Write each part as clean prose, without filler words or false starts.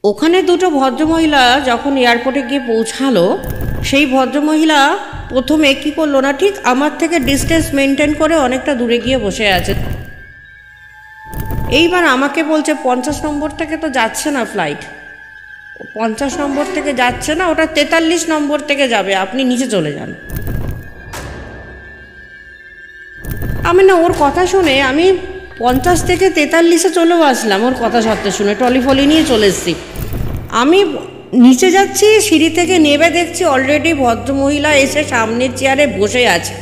ওখানে দুটো ভদ্রমহিলা যখন এয়ারপোর্টে গিয়ে পৌঁছালো, সেই ভদ্রমহিলা প্রথমে কী করলো না, ঠিক আমার থেকে ডিস্টেন্স মেনটেন করে অনেকটা দূরে গিয়ে বসে আছে। এইবার আমাকে বলছে 50 নম্বর থেকে তো যাচ্ছে না ফ্লাইট, 50 নম্বর থেকে যাচ্ছে না, ওটা 43 নম্বর থেকে যাবে, আপনি নিচে চলে যান। আমি না ওর কথা শুনে আমি 50 থেকে 43-এ চলেও আসলাম, ওর কথা সত্ত্বে শুনে ট্রলি ফলি নিয়ে চলে এসেছি। আমি নিচে যাচ্ছি, সিঁড়ি থেকে নেমে দেখছি অলরেডি ভদ্রমহিলা এসে সামনের চেয়ারে বসে আছে।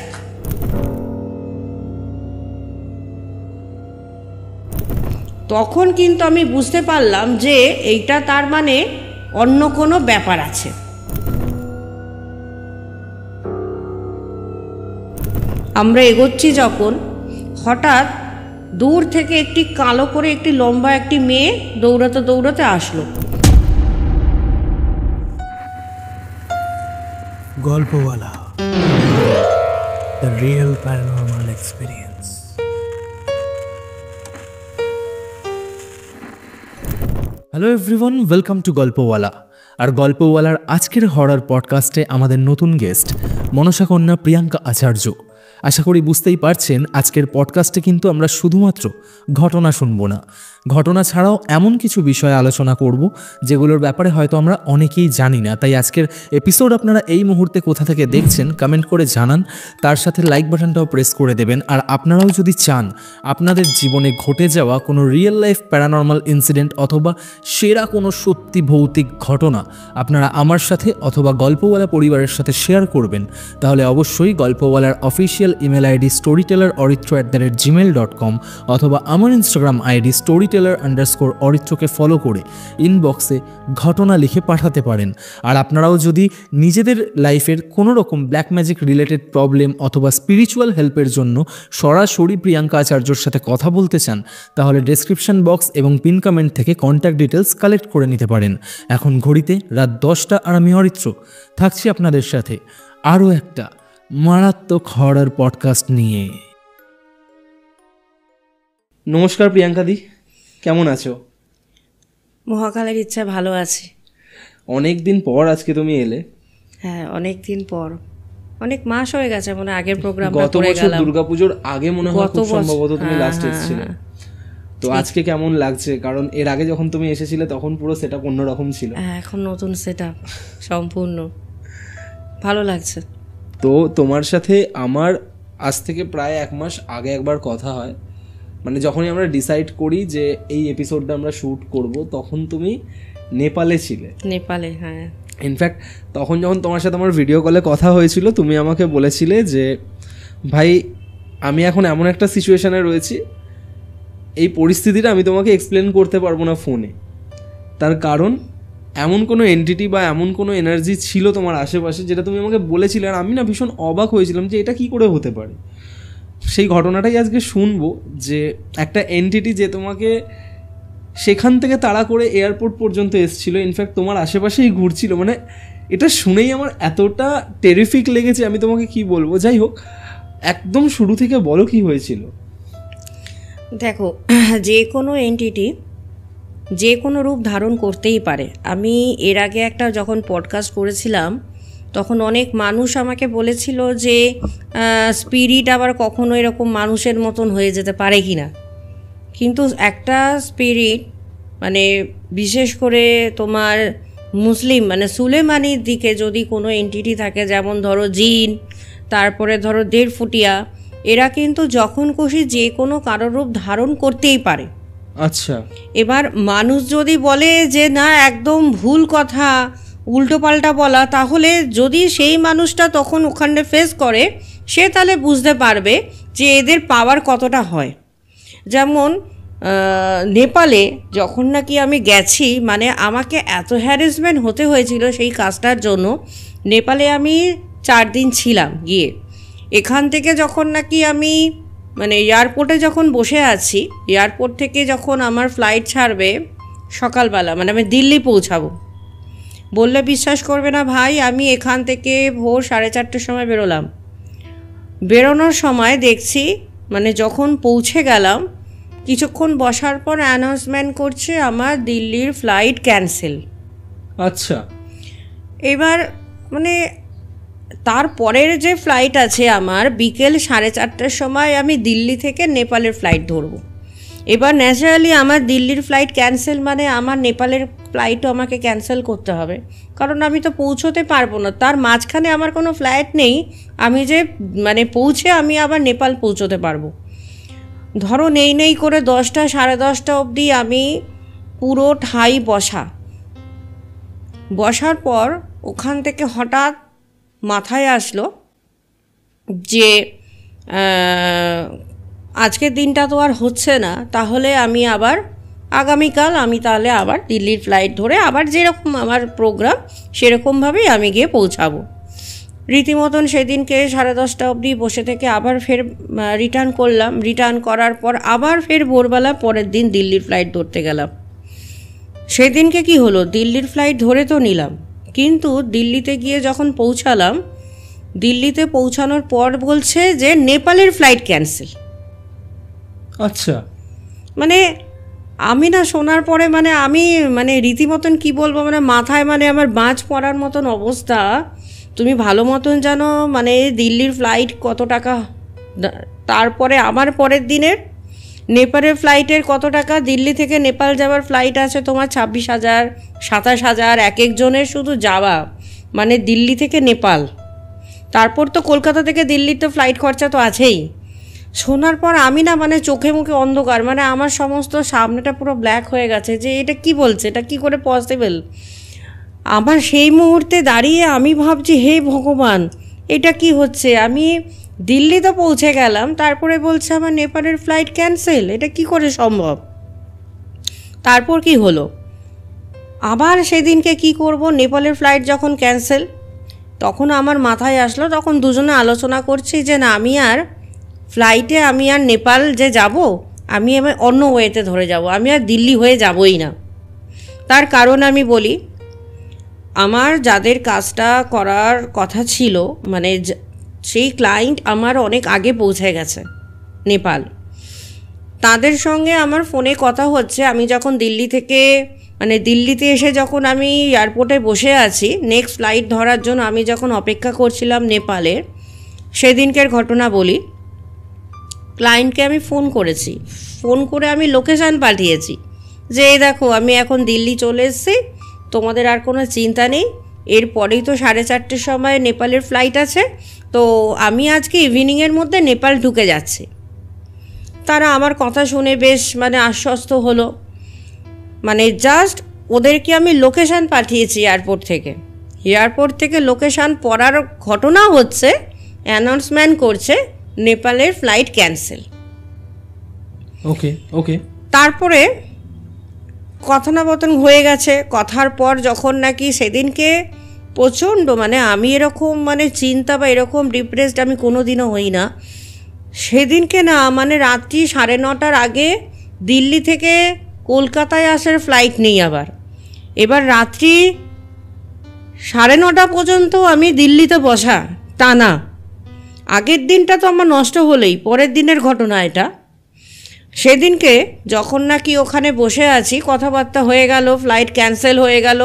তখন কিন্তু আমি বুঝতে পারলাম যে এইটা তার মানে অন্য কোনো ব্যাপার আছে। আমরা এগোচ্ছি যখন, হঠাৎ দূর থেকে একটি কালো করে একটি লম্বা একটি মেয়ে দৌড়াতে দৌড়াতে আসলো। Golpowala, the real paranormal experience. Hello everyone, welcome to Golpowala. আর গল্পওয়ালার আজকের হরর পডকাস্টে আমাদের নতুন গেস্ট মনসা কন্যা প্রিয়াঙ্কা আচার্য। আশা করি বুঝতেই পারছেন, আজকের পডকাস্টে কিন্তু আমরা শুধুমাত্র ঘটনা শুনবো না, ঘটনা ছাড়াও এমন কিছু বিষয়ে আলোচনা করব যেগুলোর ব্যাপারে হয়তো আমরা অনেকেই জানি না। তাই আজকের এপিসোড আপনারা এই মুহূর্তে কোথা থেকে দেখছেন কমেন্ট করে জানান, তার সাথে লাইক বাটনটাও প্রেস করে দেবেন। আর আপনারাও যদি চান আপনাদের জীবনে ঘটে যাওয়া কোনো রিয়েল লাইফ প্যারানর্মাল ইনসিডেন্ট অথবা সেরা কোনো সত্যি ভৌতিক ঘটনা আপনারা আমার সাথে অথবা গল্পওয়ালা পরিবারের সাথে শেয়ার করবেন, তাহলে অবশ্যই গল্পওয়ালার অফিসিয়াল ইমেল আইডি storytellerauritro@gmail.com অথবা আমার ইনস্টাগ্রাম আইডি storyteller_auritro-কে ফলো করে ইনবক্সে ঘটনা লিখে পাঠাতে পারেন। আর আপনারাও যদি নিজেদের লাইফের কোনো রকম ব্ল্যাক ম্যাজিক রিলেটেড প্রবলেম অথবা স্পিরিচুয়াল হেল্পের জন্য সরাসরি প্রিয়াঙ্কা আচার্যর সাথে কথা বলতে চান, তাহলে ডেসক্রিপশন বক্স এবং পিন কমেন্ট থেকে কন্ট্যাক্ট ডিটেলস কালেক্ট করে নিতে পারেন। এখন ঘড়িতে রাত 10টা আর আমি অরিত্র থাকছি আপনাদের সাথে আরও একটা মারাত্মক হরর পডকাস্ট নিয়ে। নমস্কার প্রিয়াঙ্কা দি, কেমন আছো? মহাকালের ইচ্ছা ভালো আছি। অনেক দিন পর আজকে তুমি এলে। হ্যাঁ, অনেক দিন পর, অনেক মাস হয়ে গেছে, মানে আগের প্রোগ্রামটা গত বছর দুর্গাপুজোর আগে মনে হয় খুব সম্ভবত তুমি লাস্ট এসেছিলে। তো আজকে কেমন লাগছে? কারণ এর আগে যখন তুমি এসেছিলে তখন পুরো সেটআপ অন্যরকম ছিল, এখন নতুন সেটআপ সম্পূর্ণ ভালো লাগছে। তো তোমার সাথে আমার আজ থেকে প্রায় 1 মাস আগে একবার কথা হয়, মানে যখনই আমরা ডিসাইড করি যে এই এপিসোডটা আমরা শ্যুট করব, তখন তুমি নেপালে ছিলে। নেপালে, হ্যাঁ। ইনফ্যাক্ট তখন যখন তোমার সাথে আমার ভিডিও কলে কথা হয়েছিল, তুমি আমাকে বলেছিলে যে ভাই আমি এখন এমন একটা সিচুয়েশানে রয়েছি, এই পরিস্থিতিটা আমি তোমাকে এক্সপ্লেন করতে পারবো না ফোনে। তার কারণ এমন কোনো এন্টিটি বা এমন কোনো এনার্জি ছিল তোমার আশেপাশে যেটা তুমি আমাকে বলেছিলে, আর আমি না ভীষণ অবাক হয়েছিলাম যে এটা কি করে হতে পারে। সেই ঘটনাটাই আজকে শুনবো, যে একটা এন্টিটি যে তোমাকে সেখান থেকে তাড়া করে এয়ারপোর্ট পর্যন্ত এসেছিলো, ইনফ্যাক্ট তোমার আশেপাশেই ঘুরছিল। মানে এটা শুনেই আমার এতটা টেরিফিক লেগেছে, আমি তোমাকে কি বলবো। যাই হোক, একদম শুরু থেকে বলো কি হয়েছিল। দেখো, যে কোনো এন্টিটি যে কোনো রূপ ধারণ করতেই পারে। আমি এর আগে একটা যখন পডকাস্ট করেছিলাম, তখন অনেক মানুষ আমাকে বলেছিল যে স্পিরিট আবার কখনো এরকম মানুষের মতন হয়ে যেতে পারে কি না। কিন্তু একটা স্পিরিট, মানে বিশেষ করে তোমার মুসলিম মানে সুলেমানির দিকে যদি কোনো এন্টিটি থাকে, যেমন ধরো জিন, তারপরে ধরো 1.5 ফুটিয়া, এরা কিন্তু যখন খুশি যে কোনো কারোর রূপ ধারণ করতেই পারে। আচ্ছা, এবার মানুষ যদি বলে যে না একদম ভুল কথা, উল্টোপাল্টা বলা, তাহলে যদি সেই মানুষটা তখন ওখানে ফেস করে, সে তাহলে বুঝতে পারবে যে এদের পাওয়ার কতটা হয়। যেমন নেপালে যখন নাকি আমি গেছি, মানে আমাকে এত হ্যারাসমেন্ট হতে হয়েছিল সেই কাজটার জন্য। নেপালে আমি 4 দিন ছিলাম গিয়ে। এখান থেকে যখন নাকি আমি মানে এয়ারপোর্টে যখন বসে আছি, এয়ারপোর্ট থেকে যখন আমার ফ্লাইট ছাড়বে সকালবেলা, মানে আমি দিল্লি পৌঁছাবো, বললে বিশ্বাস করবে না ভাই, আমি এখান থেকে ভোর 4:30টার সময় বেরোলাম। বেরোনোর সময় দেখছি, মানে যখন পৌঁছে গেলাম, কিছুক্ষণ বসার পর অ্যানাউন্সমেন্ট করছে আমার দিল্লির ফ্লাইট ক্যান্সেল। আচ্ছা, এবার মানে তারপরের যে ফ্লাইট আছে আমার বিকেল 4:30টার সময় আমি দিল্লি থেকে নেপালের ফ্লাইট ধরবো। এবার ন্যাচারালি আমার দিল্লির ফ্লাইট ক্যান্সেল মানে আমার নেপালের ফ্লাইটও আমাকে ক্যান্সেল করতে হবে, কারণ আমি তো পৌঁছতে পারবো না। তার মাঝখানে আমার কোনো ফ্লাইট নেই আমি যে মানে পৌঁছে আমি আবার নেপাল পৌঁছতে পারবো। ধরো নেই করে 10টা 10:30 অবধি আমি পুরো ঠাই বসার পর ওখান থেকে হঠাৎ মাথায় আসলো যে আজকের দিনটা তো আর হচ্ছে না, তাহলে আমি আবার আগামীকাল আমি তাহলে আবার দিল্লির ফ্লাইট ধরে আবার যেরকম আমার প্রোগ্রাম সেরকমভাবেই আমি গিয়ে পৌঁছাবো। রীতিমতন সেদিনকে 10:30 অবধি বসে থেকে আবার ফের রিটার্ন করলাম। রিটার্ন করার পর আবার ফের ভোরবেলা পরের দিন দিল্লির ফ্লাইট ধরতে গেলাম। সেদিনকে কি হলো, দিল্লির ফ্লাইট ধরে তো নিলাম, কিন্তু দিল্লিতে গিয়ে যখন পৌঁছালাম, দিল্লিতে পৌঁছানোর পর বলছে যে নেপালের ফ্লাইট ক্যান্সেল। আচ্ছা, মানে আমি না শোনার পরে মানে আমি মানে রীতিমতন কি বলবো, মানে মাথায় মানে আমার বাজ পড়ার মতন অবস্থা। তুমি ভালো মতন জানো মানে দিল্লির ফ্লাইট কত টাকা, তারপরে আমার পরের দিনের নেপালের ফ্লাইটের কত টাকা। দিল্লি থেকে নেপাল যাওয়ার ফ্লাইট আছে তোমার 26,000 27,000 এক একজনের শুধু যাওয়া, মানে দিল্লি থেকে নেপাল। তারপর তো কলকাতা থেকে দিল্লির তো ফ্লাইট খরচা তো আছেই। শোনার পর আমি না মানে চোখে মুখে অন্ধকার, মানে আমার সমস্ত সামনেটা পুরো ব্ল্যাক হয়ে গেছে যে এটা কি বলছে, এটা কি করে পসিবল। আমার সেই মুহূর্তে দাঁড়িয়ে আমি ভাবছি হে ভগবান এটা কি হচ্ছে, আমি দিল্লি তো পৌঁছে গেলাম, তারপরে বলছে আমার নেপালের ফ্লাইট ক্যান্সেল, এটা কি করে সম্ভব। তারপর কি হলো, আবার সেদিনকে কি করব, নেপালের ফ্লাইট যখন ক্যান্সেল তখন আমার মাথায় আসলো, তখন দুজনে আলোচনা করছি যে না আমি আর ফ্লাইটে আমি আর নেপাল যে যাব আমি অন্য ওয়েতে ধরে যাব, আমি আর দিল্লি হয়ে যাবই না। তার কারণ আমি বলি, আমার যাদের কাজটা করার কথা ছিল মানে সেই ক্লায়েন্ট আমার অনেক আগে পৌঁছে গেছে নেপাল, তাদের সঙ্গে আমার ফোনে কথা হচ্ছে। আমি যখন দিল্লি থেকে মানে দিল্লিতে এসে যখন আমি এয়ারপোর্টে বসে আছি নেক্সট ফ্লাইট ধরার জন্য, আমি যখন অপেক্ষা করছিলাম নেপালের, সেদিনকার ঘটনা বলি। ক্লায়েন্টকে আমি ফোন করেছি, ফোন করে আমি লোকেশান পাঠিয়েছি যে এই দেখো আমি এখন দিল্লি চলে এসেছি, তোমাদের আর কোনো চিন্তা নেই, এরপরেই তো 4:30টার সময় নেপালের ফ্লাইট আছে, তো আমি আজকে ইভিনিংয়ের মধ্যে নেপাল ঢুকে যাচ্ছি। তারা আমার কথা শুনে বেশ মানে আশ্বস্ত হলো। মানে জাস্ট ওদেরকে আমি লোকেশান পাঠিয়েছি এয়ারপোর্ট থেকে লোকেশান পড়ার ঘটনা হচ্ছে অ্যানাউন্সমেন্ট করছে নেপালের ফ্লাইট ক্যান্সেল। ওকে তারপরে কথোপকথন হয়ে গেছে। কথার পর যখন নাকি সেদিনকে প্রচণ্ড মানে আমি এরকম মানে চিন্তা বা এরকম ডিপ্রেসড আমি কোনো দিনও হই না। সেদিনকে না মানে রাত্রি 9:30টার আগে দিল্লি থেকে কলকাতায় আসার ফ্লাইট নেই। এবার রাত্রি 9:30 পর্যন্ত আমি দিল্লিতে বসা টানা। আগের দিনটা তো আমার নষ্ট হলেই, পরের দিনের ঘটনা এটা। সেদিনকে যখন নাকি ওখানে বসে আছি, কথাবার্তা হয়ে গেল, ফ্লাইট ক্যান্সেল হয়ে গেল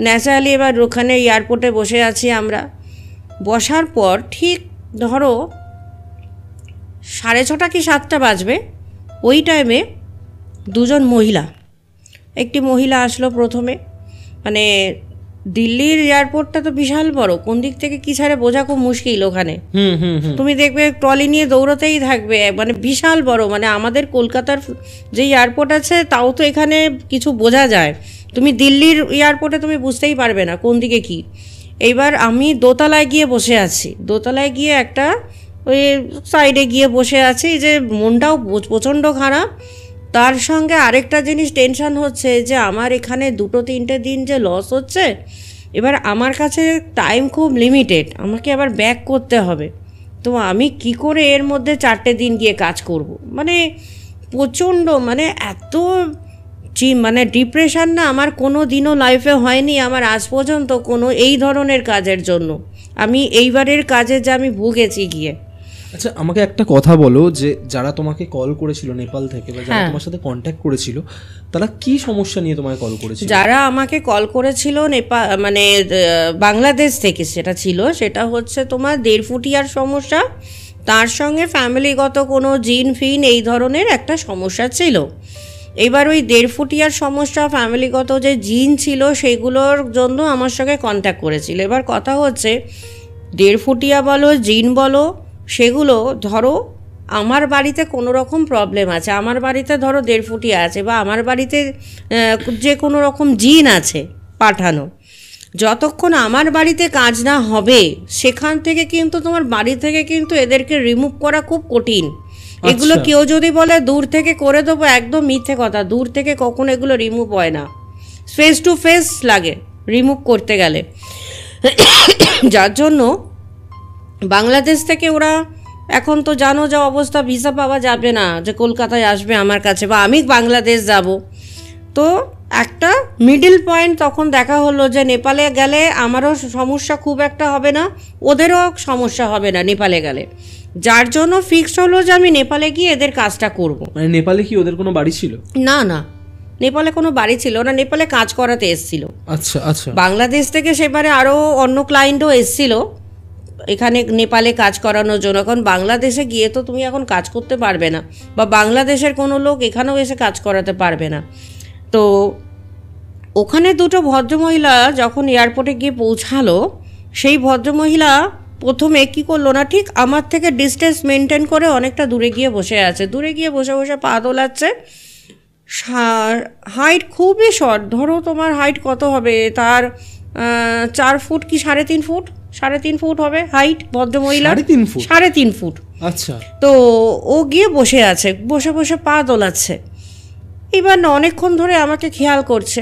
ন্যাচারালি। এবার ওখানে এয়ারপোর্টে বসে আছি আমরা। বসার পর ঠিক ধরো 6:30 কি 7টা বাজবে, ওই টাইমে দুজন মহিলা, একটি মহিলা আসলো প্রথমে। মানে দিল্লির এয়ারপোর্টটা তো বিশাল বড়, কোন দিক থেকে কি ছাড়ে বোঝা খুব মুশকিল। ওখানে তুমি দেখবে ট্রলি নিয়ে দৌড়াতেই থাকবে, মানে বিশাল বড়। মানে আমাদের কলকাতার যে এয়ারপোর্ট আছে তাও তো এখানে কিছু বোঝা যায়, তুমি দিল্লির এয়ারপোর্টে তুমি বুঝতেই পারবে না কোন দিকে কি। এইবার আমি দোতলায় গিয়ে বসে আছি, দোতলায় গিয়ে একটা ওই সাইডে গিয়ে বসে আছি, যে মনটাও প্রচণ্ড খারাপ। তার সঙ্গে আরেকটা জিনিস টেনশন হচ্ছে যে আমার এখানে 2-3টে দিন যে লস হচ্ছে, এবার আমার কাছে টাইম খুব লিমিটেড, আমাকে আবার ব্যাক করতে হবে। তো আমি কি করে এর মধ্যে 4টে দিন গিয়ে কাজ করব। মানে প্রচণ্ড মানে এত মানে ডিপ্রেশন না আমার কোনো দিনও লাইফে হয়নি আমার আজ পর্যন্ত কোনো এই ধরনের কাজের জন্য। আমি এইবারের কাজে যে আমি ভুগেছি গিয়ে, আচ্ছা, আমাকে একটা কথা বলো, যে যারা তোমাকে কল করেছিল নেপাল থেকে বা যারা তোমার সাথে কন্ট্যাক্ট করেছিল, তারা কি সমস্যা নিয়ে তোমায় কল করেছিল? যারা আমাকে কল করেছিল মানে বাংলাদেশ থেকে সেটা হচ্ছে তোমার 1.5 ফুটিয়ার সমস্যা, তার সঙ্গে ফ্যামিলিগত কোনো জিন ফিন এই ধরনের একটা সমস্যা ছিল। এবার ওই 1.5 ফুটিয়ার সমস্যা, ফ্যামিলিগত যে জিন ছিল সেগুলোর জন্য আমার সঙ্গে কন্ট্যাক্ট করেছিল। এবার কথা হচ্ছে 1.5 ফুটিয়া বলো জিন বলো, সেগুলো ধরো আমার বাড়িতে কোনো রকম প্রবলেম আছে, আমার বাড়িতে ধরো 1.5 ফুটিয়া আছে, বা আমার বাড়িতে যে কোনো রকম জিন আছে পাঠানো, যতক্ষণ আমার বাড়িতে কাজ না হবে সেখান থেকে কিন্তু তোমার বাড়ি থেকে কিন্তু এদেরকে রিমুভ করা খুব কঠিন। এগুলো কেউ যদি বলে দূর থেকে করে দেবো, একদম মিথ্যে কথা। দূর থেকে কখনো এগুলো রিমুভ হয় না, ফেস টু ফেস লাগে রিমুভ করতে গেলে। যার জন্য বাংলাদেশ থেকে ওরা, এখন তো জানো যা অবস্থা, ভিসা পাওয়া যাবে না যে কলকাতায় আসবে আমার কাছে বা আমি বাংলাদেশ যাব। তো একটা মিডল পয়েন্ট তখন দেখা হলো যে নেপালে গেলে আমারও সমস্যা খুব একটা হবে না, ওদেরও সমস্যা হবে না নেপালে গেলে। যার জন্য ফিক্সড হলো যে আমি নেপালে গিয়ে এদের কাজটা করব। মানে নেপালে কি ওদের কোনো বাড়ি ছিল? না না, নেপালে কোনো বাড়ি ছিল না, নেপালে কাজ করাতে এসছিল। আচ্ছা আচ্ছা। বাংলাদেশ থেকে সেবারে আরও অন্য ক্লায়েন্টও এসছিল এখানে নেপালে কাজ করানোর জন্য। এখন বাংলাদেশে গিয়ে তো তুমি এখন কাজ করতে পারবে না, বা বাংলাদেশের কোনো লোক এখানেও এসে কাজ করাতে পারবে না। তো ওখানে দুটো ভদ্রমহিলা যখন এয়ারপোর্টে গিয়ে পৌঁছালো, সেই ভদ্রমহিলা প্রথমে কী করলো না, ঠিক আমার থেকে ডিস্টেন্স মেনটেন করে অনেকটা দূরে গিয়ে বসে আছে, দূরে গিয়ে বসে বসে পা দোলাচ্ছে। হাইট খুবই শর্ট, ধরো তোমার হাইট কত হবে, তার 4 ফুট কি 3.5 ফুট, 3.5 ফুট হবে হাইট ভদ্রমহিলা। 3.5 ফুট। আচ্ছা। তো ও গিয়ে বসে আছে, বসে বসে পা দোলাচ্ছে। এবার অনেকক্ষণ ধরে আমাকে খেয়াল করছে,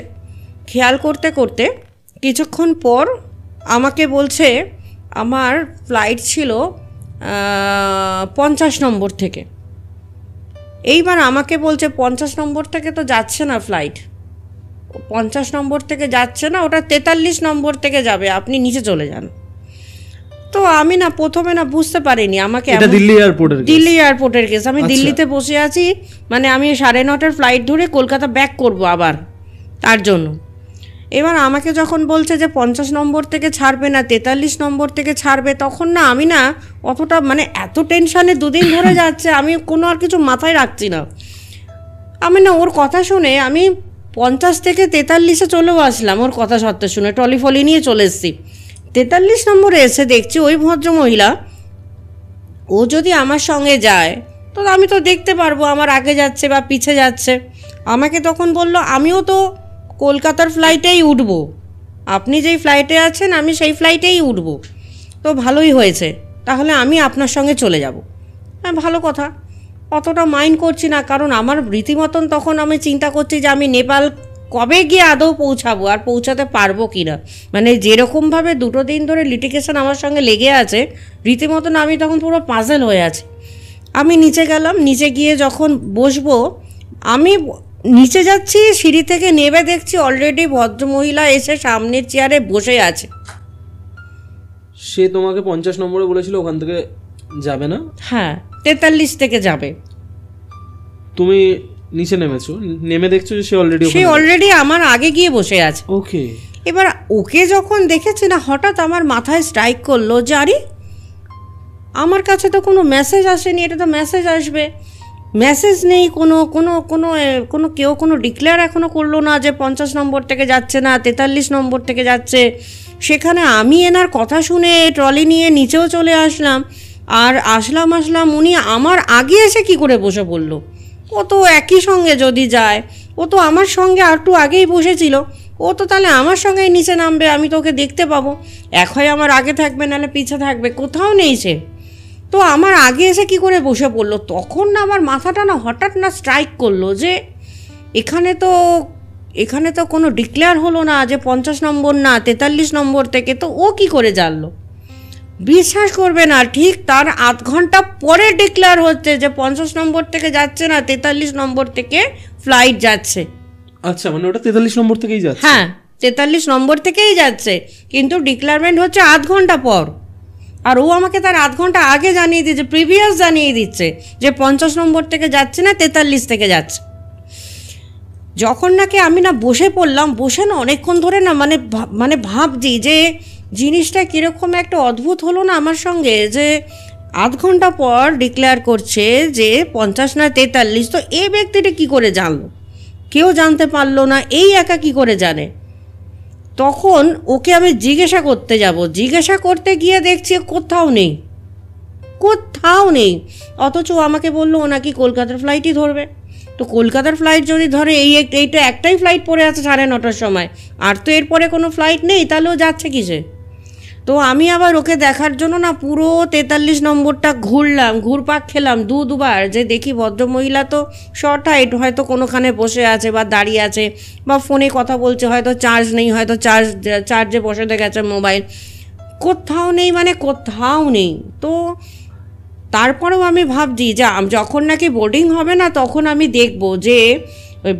খেয়াল করতে করতে কিছুক্ষণ পর আমাকে বলছে আমার ফ্লাইট ছিল 50 নম্বর থেকে। এইবার আমাকে বলছে 50 নম্বর থেকে তো যাচ্ছে না ফ্লাইট, 50 নম্বর থেকে যাচ্ছে না, ওটা 43 নম্বর থেকে যাবে, আপনি নিচে চলে যান। তো আমি না প্রথমে না বুঝতে পারিনি, আমাকে দিল্লি এয়ারপোর্টের কেস, আমি দিল্লিতে বসে আছি, মানে আমি 9:30 ফ্লাইট ধরে কলকাতা ব্যাক করব আবার, তার জন্য। এবার আমাকে যখন বলছে যে 50 নম্বর থেকে ছাড়বে না 43 নম্বর থেকে ছাড়বে, তখন না আমি না অতটা, মানে এত টেনশানে 2 দিন ধরে যাচ্ছে, আমি কোনো আর কিছু মাথায় রাখছি না। আমি না ওর কথা শুনে আমি 50 থেকে 43-এ চলেও আসলাম, ওর কথা সত্ত্বে শুনে ট্রলি ফলি নিয়ে চলে এসেছি। 43 নম্বরে এসে দেখছি ওই ভদ্রমহিলা, ও যদি আমার সঙ্গে যায় তো আমি তো দেখতে পারবো আমার আগে যাচ্ছে বা পিছে যাচ্ছে। আমাকে তখন বলল আমিও তো কলকাতার ফ্লাইটেই উঠব, আপনি যেই ফ্লাইটে আছেন আমি সেই ফ্লাইটেই উঠব, তো ভালোই হয়েছে, তাহলে আমি আপনার সঙ্গে চলে যাব। হ্যাঁ, ভালো কথা, অতটা মাইন্ড করছি না, কারণ আমার রীতিমতন তখন আমি চিন্তা করছি যে আমি নেপাল কবে গিয়ে আদৌ পৌঁছাবো আর পৌঁছাতে পারবো কি না। মানে যেরকমভাবে 2 দিন ধরে লিটিগেশন আমার সঙ্গে লেগে আছে, রীতিমতন আমি তখন পুরো পাজল হয়ে আছি। আমি নিচে গেলাম, নিচে গিয়ে যখন বসবো, আমি নিচে যাচ্ছি, সিঁড়ি থেকে নেমে দেখছি অলরেডি ভদ্রমহিলা এসে সামনের চেয়ারে বসে আছে। সে তোমাকে 50 নম্বরে বলেছিল ওখান থেকে যাবে না? হ্যাঁ, 43 থেকে যাবে। তুমি নিচে নেমেছো, নেমে দেখছো যে সে অলরেডি আমার আগে গিয়ে বসে আছে। ওকে। এবার ওকে যখন দেখেছি না, হঠাৎ আমার মাথায় স্ট্রাইক করলো যে আরে আমার কাছে তো কোনো মেসেজ আসেনি, এটা তো মেসেজ আসবে, মেসেজ নেই, কোনো কোনো কোনো কোনো কেউ কোনো ডিক্লেয়ার এখনও করলো না যে 50 নম্বর থেকে যাচ্ছে না 43 নম্বর থেকে যাচ্ছে। সেখানে আমি এনার কথা শুনে ট্রলি নিয়ে নিচেও চলে আসলাম, আর আসলাম উনি আমার আগে এসে কি করে বসে পড়লো। ও তো একই সঙ্গে যদি যায়, ও তো আমার সঙ্গে আর একটু আগেই বসেছিল, ও তো তাহলে আমার সঙ্গেই নিচে নামবে, আমি তো ওকে দেখতে পাবো। এক হয় আমার আগে থাকবে, নাহলে পিছে থাকবে, কোথাও নেই সে, তো আমার আগে এসে কি করে বসে পড়লো। তখন না আমার মাথাটা না হঠাৎ না স্ট্রাইক করলো যে এখানে তো কোনো ডিক্লেয়ার হলো না যে 50 নম্বর না 43 নম্বর থেকে, তো ও কি করে জানলো। বিশ্বাস করবে না, ঠিক তার আধ ঘন্টা পরে ডিক্লেয়ার হচ্ছে যে 50 নম্বর থেকে যাচ্ছে না 43 নম্বর থেকে ফ্লাইট যাচ্ছে। আচ্ছা, মানে ওটা 43 নম্বর থেকেই যাচ্ছে? হ্যাঁ, 43 নম্বর থেকেই যাচ্ছে, কিন্তু ডিক্লারমেন্ট হচ্ছে আধ ঘন্টা পর। আর ও আমাকে তার আধ ঘন্টা আগে জানিয়ে দিচ্ছে, প্রিভিয়াস জানিয়ে দিচ্ছে যে 50 নম্বর থেকে যাচ্ছে না, 43 থেকে যাচ্ছে। যখন নাকি আমি না বসে পড়লাম, বসে না অনেকক্ষণ ধরে না মানে ভাবছি যে জিনিসটা কীরকম একটা অদ্ভুত হলো না আমার সঙ্গে, যে আধ ঘন্টা পর ডিক্লেয়ার করছে যে 50 না 43। তো এই ব্যক্তিটা কি করে জানলো? কেউ জানতে পারলো না, এই একা কি করে জানে? তখন ওকে আমি জিজ্ঞাসা করতে যাব, জিজ্ঞাসা করতে গিয়ে দেখছি কোথাও নেই, কোথাও নেই। অথচ আমাকে বললো ও নাকি কলকাতার ফ্লাইটই ধরবে। তো কলকাতার ফ্লাইট যদি ধরে, এইটা একটাই ফ্লাইট পড়ে আছে 9:30টার সময়, আর তো এরপরে কোনো ফ্লাইট নেই, তাহলে ও যাচ্ছে কিসে? তো আমি আবার ওকে দেখার জন্য না পুরো 43 নম্বরটা ঘুরলাম, ঘুরপাক খেলাম দুবার, যে দেখি ভদ্রমহিলা তো শর্ট হাইট, হয়তো কোনোখানে বসে আছে বা দাঁড়িয়ে আছে বা ফোনে কথা বলছে, হয়তো চার্জ নেই, হয়তো চার্জে বসে গেছে মোবাইল। কোথাও নেই, মানে কোথাও নেই। তো তারপরেও আমি ভাবছি যে যখন নাকি বোর্ডিং হবে না, তখন আমি দেখব যে ওই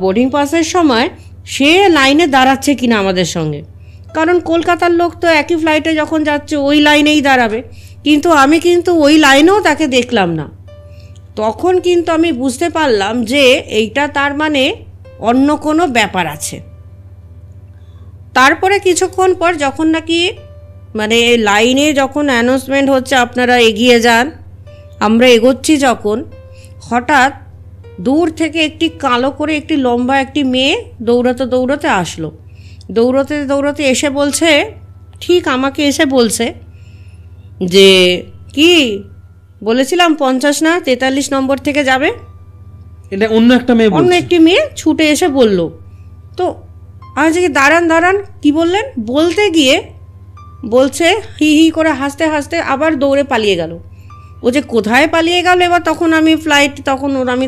বোর্ডিং পাসের সময় সে লাইনে দাঁড়াচ্ছে কিনা আমাদের সঙ্গে। কারণ কলকাতার লোক তো একই ফ্লাইটে যখন যাচ্ছে ওই লাইনেই দাঁড়াবে, কিন্তু আমি কিন্তু ওই লাইনেও তাকে দেখলাম না। তখন কিন্তু আমি বুঝতে পারলাম যে এইটা তার মানে অন্য কোনো ব্যাপার আছে। তারপরে কিছুক্ষণ পর যখন নাকি মানে লাইনে যখন অ্যানাউন্সমেন্ট হচ্ছে আপনারা এগিয়ে যান, আমরা এগোচ্ছি, যখন হঠাৎ দূর থেকে একটি কালো করে একটি লম্বা একটি মেয়ে দৌড়াতে আসলো। দৌড়াতে এসে বলছে, ঠিক আমাকে এসে বলছে যে কি বলেছিলাম 50 না 43 নম্বর থেকে যাবে। এটা অন্য একটি মেয়ে ছুটে এসে বলল। তো আজকে দাঁড়ান কি বললেন বলতে গিয়ে বলছে হি হি করে হাসতে হাসতে আবার দৌড়ে পালিয়ে গেল। ও যে কোথায় পালিয়ে গেল, এবার তখন আমি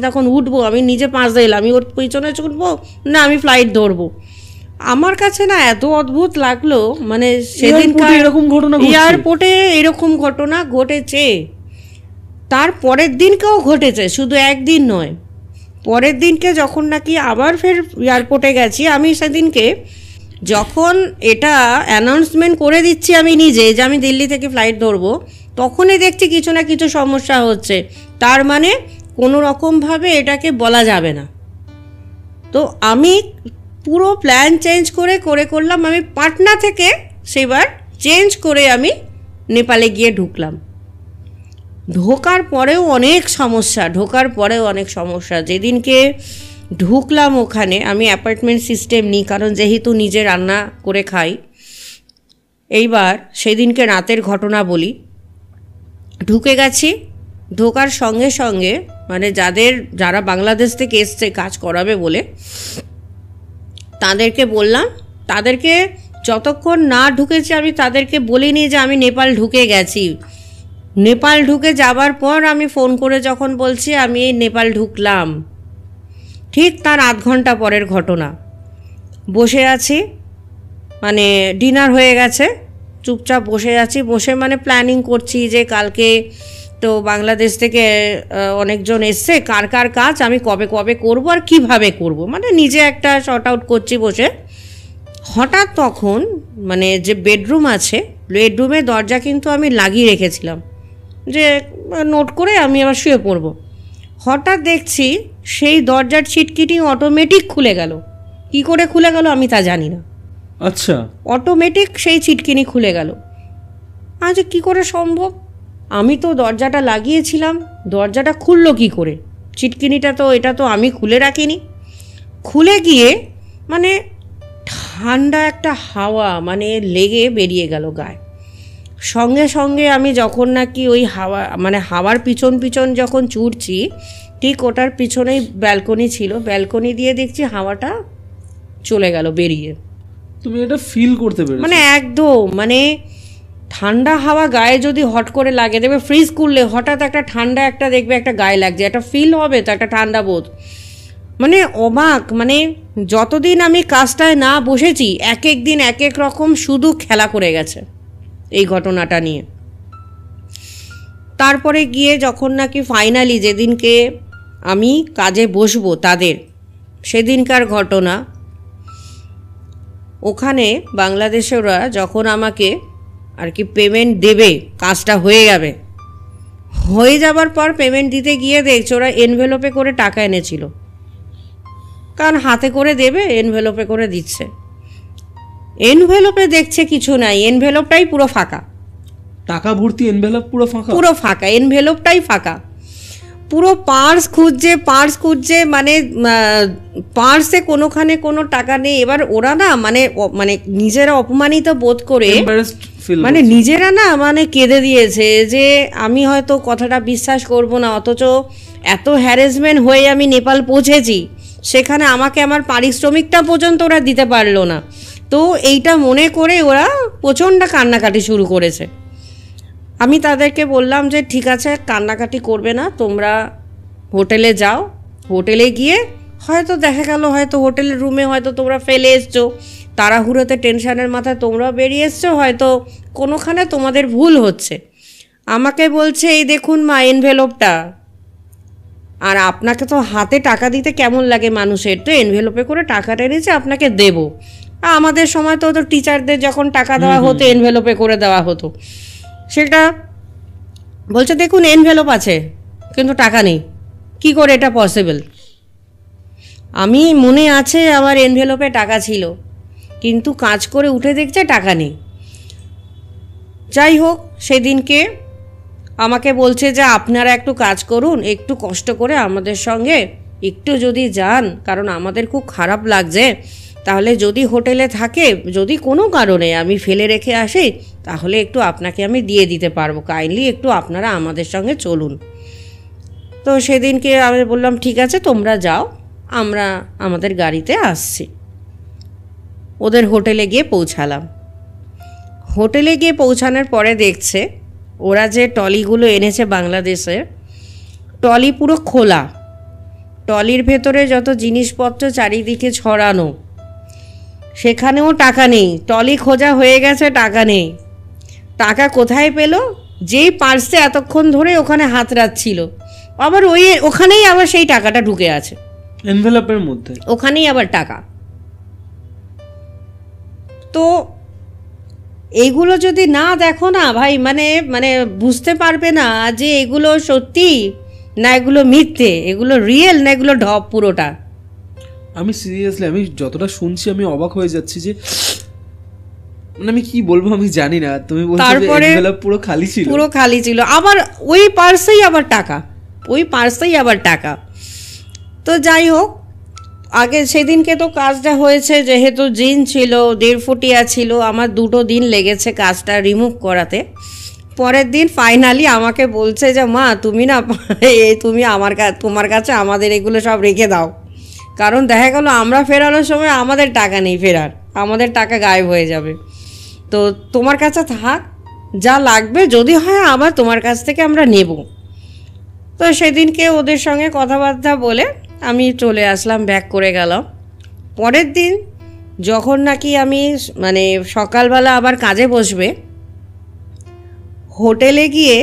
তখন উঠবো, আমি নিজে পাশ দিলাম, আমি ওর পিছনে ছুটবো না আমি ফ্লাইট ধরবো। আমার কাছে না এত অদ্ভুত লাগলো, মানে সেদিনকার এয়ারপোর্টে এরকম ঘটনা ঘটেছে, তার পরের দিনকেও ঘটেছে, শুধু একদিন নয়। পরের দিনকে যখন নাকি আবার ফের এয়ারপোর্টে গেছি, আমি সেদিনকে যখন এটা অ্যানাউন্সমেন্ট করে দিচ্ছি আমি নিজে যে আমি দিল্লি থেকে ফ্লাইট ধরবো, তখনই দেখছি কিছু না কিছু সমস্যা হচ্ছে। তার মানে কোনো রকমভাবে এটাকে বলা যাবে না। তো আমি পুরো প্ল্যান চেঞ্জ করলাম, আমি পাটনা থেকে সেবার চেঞ্জ করে আমি নেপালে গিয়ে ঢুকলাম। ঢোকার পরেও অনেক সমস্যা। যেদিনকে ঢুকলাম ওখানে আমি অ্যাপার্টমেন্ট সিস্টেম নিই, কারণ যেহেতু নিজে রান্না করে খাই। এইবার সেদিনকে রাতের ঘটনা বলি। ঢুকে গেছি, ঢোকার সঙ্গে সঙ্গে মানে যারা বাংলাদেশ থেকে এসছে কাজ করাবে বলে তাদেরকে বললাম, তাদেরকে যতক্ষণ না ঢুকেছি আমি তাদেরকে বলিনি যে আমি নেপাল ঢুকে গেছি। নেপাল ঢুকে যাবার পর আমি ফোন করে যখন বলছি আমি নেপাল ঢুকলাম, ঠিক তার আধ ঘন্টা পরের ঘটনা। বসে আছি, মানে ডিনার হয়ে গেছে, চুপচাপ বসে আছি, বসে মানে প্ল্যানিং করছি যে কালকে তো বাংলাদেশ থেকে অনেকজন এসছে, কার কাজ আমি কবে করব আর কিভাবে করব, মানে নিজে একটা শর্ট আউট করছি বসে। হঠাৎ তখন মানে যে বেডরুম আছে, বেডরুমের দরজা কিন্তু আমি লাগিয়ে রেখেছিলাম যে নোট করে আমি আবার শুয়ে পড়ব। হঠাৎ দেখছি সেই দরজার ছিটকিটি অটোমেটিক খুলে গেল। কি করে খুলে গেল আমি তা জানি না। আচ্ছা, অটোমেটিক সেই ছিটকিনি খুলে গেল। আজ কি করে সম্ভব? আমি তো দরজাটা লাগিয়েছিলাম, দরজাটা খুললো কি করে? ছিটকিনিটা তো এটা তো আমি খুলে রাখিনি। খুলে গিয়ে মানে ঠান্ডা একটা হাওয়া মানে লেগে বেরিয়ে গেল গায়ে। সঙ্গে সঙ্গে আমি যখন নাকি ওই হাওয়ার পিছন যখন ছুটছি, ঠিক ওটার পিছনেই ব্যালকনি ছিল, ব্যালকনি দিয়ে দেখছি হাওয়াটা চলে গেল বেরিয়ে। তুমি এটা ফিল করতে পেরেছো? মানে একদম মানে ঠান্ডা হাওয়া গায়ে যদি হট করে লাগে, দেখবে ফ্রিজ করলে হঠাৎ একটা ঠান্ডা দেখবে একটা গায়ে লাগছে, একটা ফিল হবে তো, একটা ঠান্ডা বোধ। মানে অবাক, মানে যতদিন আমি কাজটায় না বসেছি এক দিন এক রকম শুধু খেলা করে গেছে এই ঘটনাটা নিয়ে। তারপরে গিয়ে যখন নাকি ফাইনালি যেদিনকে আমি কাজে বসবো তাদের, সেদিনকার ঘটনা। ওখানে বাংলাদেশেরা যখন আমাকে আর কি পেমেন্ট দেবে, কাজটা হয়ে যাবে। হয়ে যাবার পর পেমেন্ট দিতে গিয়ে দেখছো ওরা এনভেলপে করে টাকা এনেছিল, কারণ হাতে করে দেবে, এনভেলপে করে দিচ্ছে। এনভেলপে দেখছে কিছু নাই, এনভেলপটাই পুরো ফাঁকা, টাকা ভর্তি এনভেলপ পুরো ফাঁকা, পুরো ফাঁকা, এনভেলপটাই ফাঁকা। পুরো পার্স খুঁজছে, মানে পার্সে কোনোখানে কোনো টাকা নেই। এবার ওরা না মানে নিজেরা অপমানিত বোধ করে মানে নিজেরা না মানে কেঁদে দিয়েছে যে আমি হয়তো কথাটা বিশ্বাস করব না, অথচ এত হ্যারাসমেন্ট হয়ে আমি নেপাল পৌঁছেছি, সেখানে আমাকে আমার পারিশ্রমিকটা পর্যন্ত ওরা দিতে পারলো না। তো এইটা মনে করে ওরা প্রচণ্ড কান্নাকাটি শুরু করেছে। আমি তাদেরকে বললাম যে ঠিক আছে, কান্নাকাটি করবে না, তোমরা হোটেলে যাও। হোটেলে গিয়ে হয়তো দেখা গেল হয়তো হোটেলের রুমে হয়তো তোমরা ফেলে এসছো, তাড়াহুড়োতে টেনশনের মাথায় তোমরা বেরিয়ে এসছো, হয়তো কোনোখানে তোমাদের ভুল হচ্ছে। আমাকে বলছে এই দেখুন মা এনভেলপটা, আর আপনাকে তো হাতে টাকা দিতে কেমন লাগে মানুষের, তো এনভেলপে করে টাকাটা এনেছে আপনাকে দেবো। আমাদের সময় তো টিচারদের যখন টাকা দেওয়া হতো এনভেলপে করে দেওয়া হতো, সেটা বলছে দেখুন এনভেলপ আছে কিন্তু টাকা নেই, কি করে এটা পসিবল? আমি মনে আছে আমার এনভেলপে টাকা ছিল, কিন্তু কাজ করে উঠে দেখছে টাকা নেই। যাই হোক, সেদিনকে আমাকে বলছে যে আপনারা একটু কাজ করুন, একটু কষ্ট করে আমাদের সঙ্গে একটু যদি যান, কারণ আমাদের খুব খারাপ লাগছে, তাহলে যদি হোটেলে থাকে, যদি কোনো কারণে আমি ফেলে রেখে আসি, তাহলে একটু আপনাকে আমি দিয়ে দিতে পারবো, কাইন্ডলি একটু আপনারা আমাদের সঙ্গে চলুন। তো সেদিনকে আমি বললাম ঠিক আছে তোমরা যাও, আমরা আমাদের গাড়িতে আসছি। ওদের হোটেলে গিয়ে পৌঁছালাম। হোটেলে গিয়ে পৌঁছানোর পরে দেখছে ওরা যে ট্রলিগুলো এনেছে বাংলাদেশের, ট্রলি পুরো খোলা, ট্রলির ভেতরে যত জিনিসপত্র চারিদিকে ছড়ানো, সেখানেও টাকা নেই। ট্রলি খোঁজা হয়ে গেছে, টাকা নেই। টাকা কোথায় পেল? যেই পার্সে এতক্ষণ ধরে ওখানে হাত রাখছিল, আবার ওখানেই আবার সেই টাকাটা ঢুকে আছে এনভেলপের মধ্যে, ওখানেই আবার টাকা। তো এইগুলো যদি না দেখো না ভাই, মানে বুঝতে পারবে না যে এগুলো সত্যি না এগুলো মিথ্যে, এগুলো রিয়েল না এগুলো ঢপ পুরোটা। আমি সিরিয়াসলি আমি যতটা শুনছি আমি অবাক হয়ে যাচ্ছি যে মানে আমি কি বলবো আমি জানি না। তুমি বলছো যে এনভেলপ পুরো খালি ছিল, পুরো খালি ছিল, আবার ওই পার্সেই আবার টাকা, ওই পার্সেই আবার টাকা। তো যাই হোক, আগে সেদিনকে তো কাজটা হয়েছে, যেহেতু জিন ছিল 1.5 ফুটিয়া ছিল, আমার 2 দিন লেগেছে কাজটা রিমুভ করাতে। পরের দিন ফাইনালি আমাকে বলছে যে মা তুমি না তুমি তোমার কাছে আমাদের এগুলো সব রেখে দাও, কারণ দেখা গেল আমরা ফেরানোর সময় আমাদের টাকা নেই ফেরার, আমাদের টাকা গায়েব হয়ে যাবে, তো তোমার কাছে থাক, যা লাগবে যদি হয় আবার তোমার কাছ থেকে আমরা নেব। তো সেদিনকে ওদের সঙ্গে কথাবার্তা বলে আমি চলে আসলাম, ব্যাক করে গেলাম। পরের দিন যখন নাকি আমি মানে সকালবেলা আবার কাজে বসবে, হোটেলে গিয়ে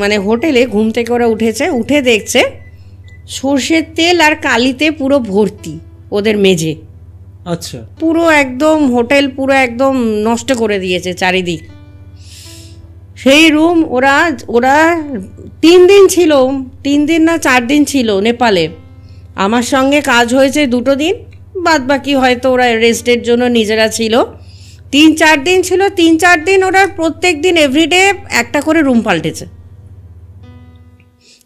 মানে হোটেলে ঘুম থেকে ওরা উঠেছে, উঠে দেখছে সর্ষের তেল আর কালিতে পুরো ভর্তি ওদের মেঝে। আচ্ছা, পুরো একদম হোটেল পুরো একদম নষ্ট করে দিয়েছে চারিদিক। সেই রুম ওরা 3 দিন ছিল, 3 দিন না 4 দিন ছিল নেপালে। আমার সঙ্গে কাজ হয়েছে 2 দিন, বাদ বাকি হয়তো ওরা রেস্টের জন্য নিজেরা ছিল। 3-4 দিন ছিল, 3-4 দিন ওরা প্রত্যেক দিন এভরিডে একটা করে রুম পাল্টেছে,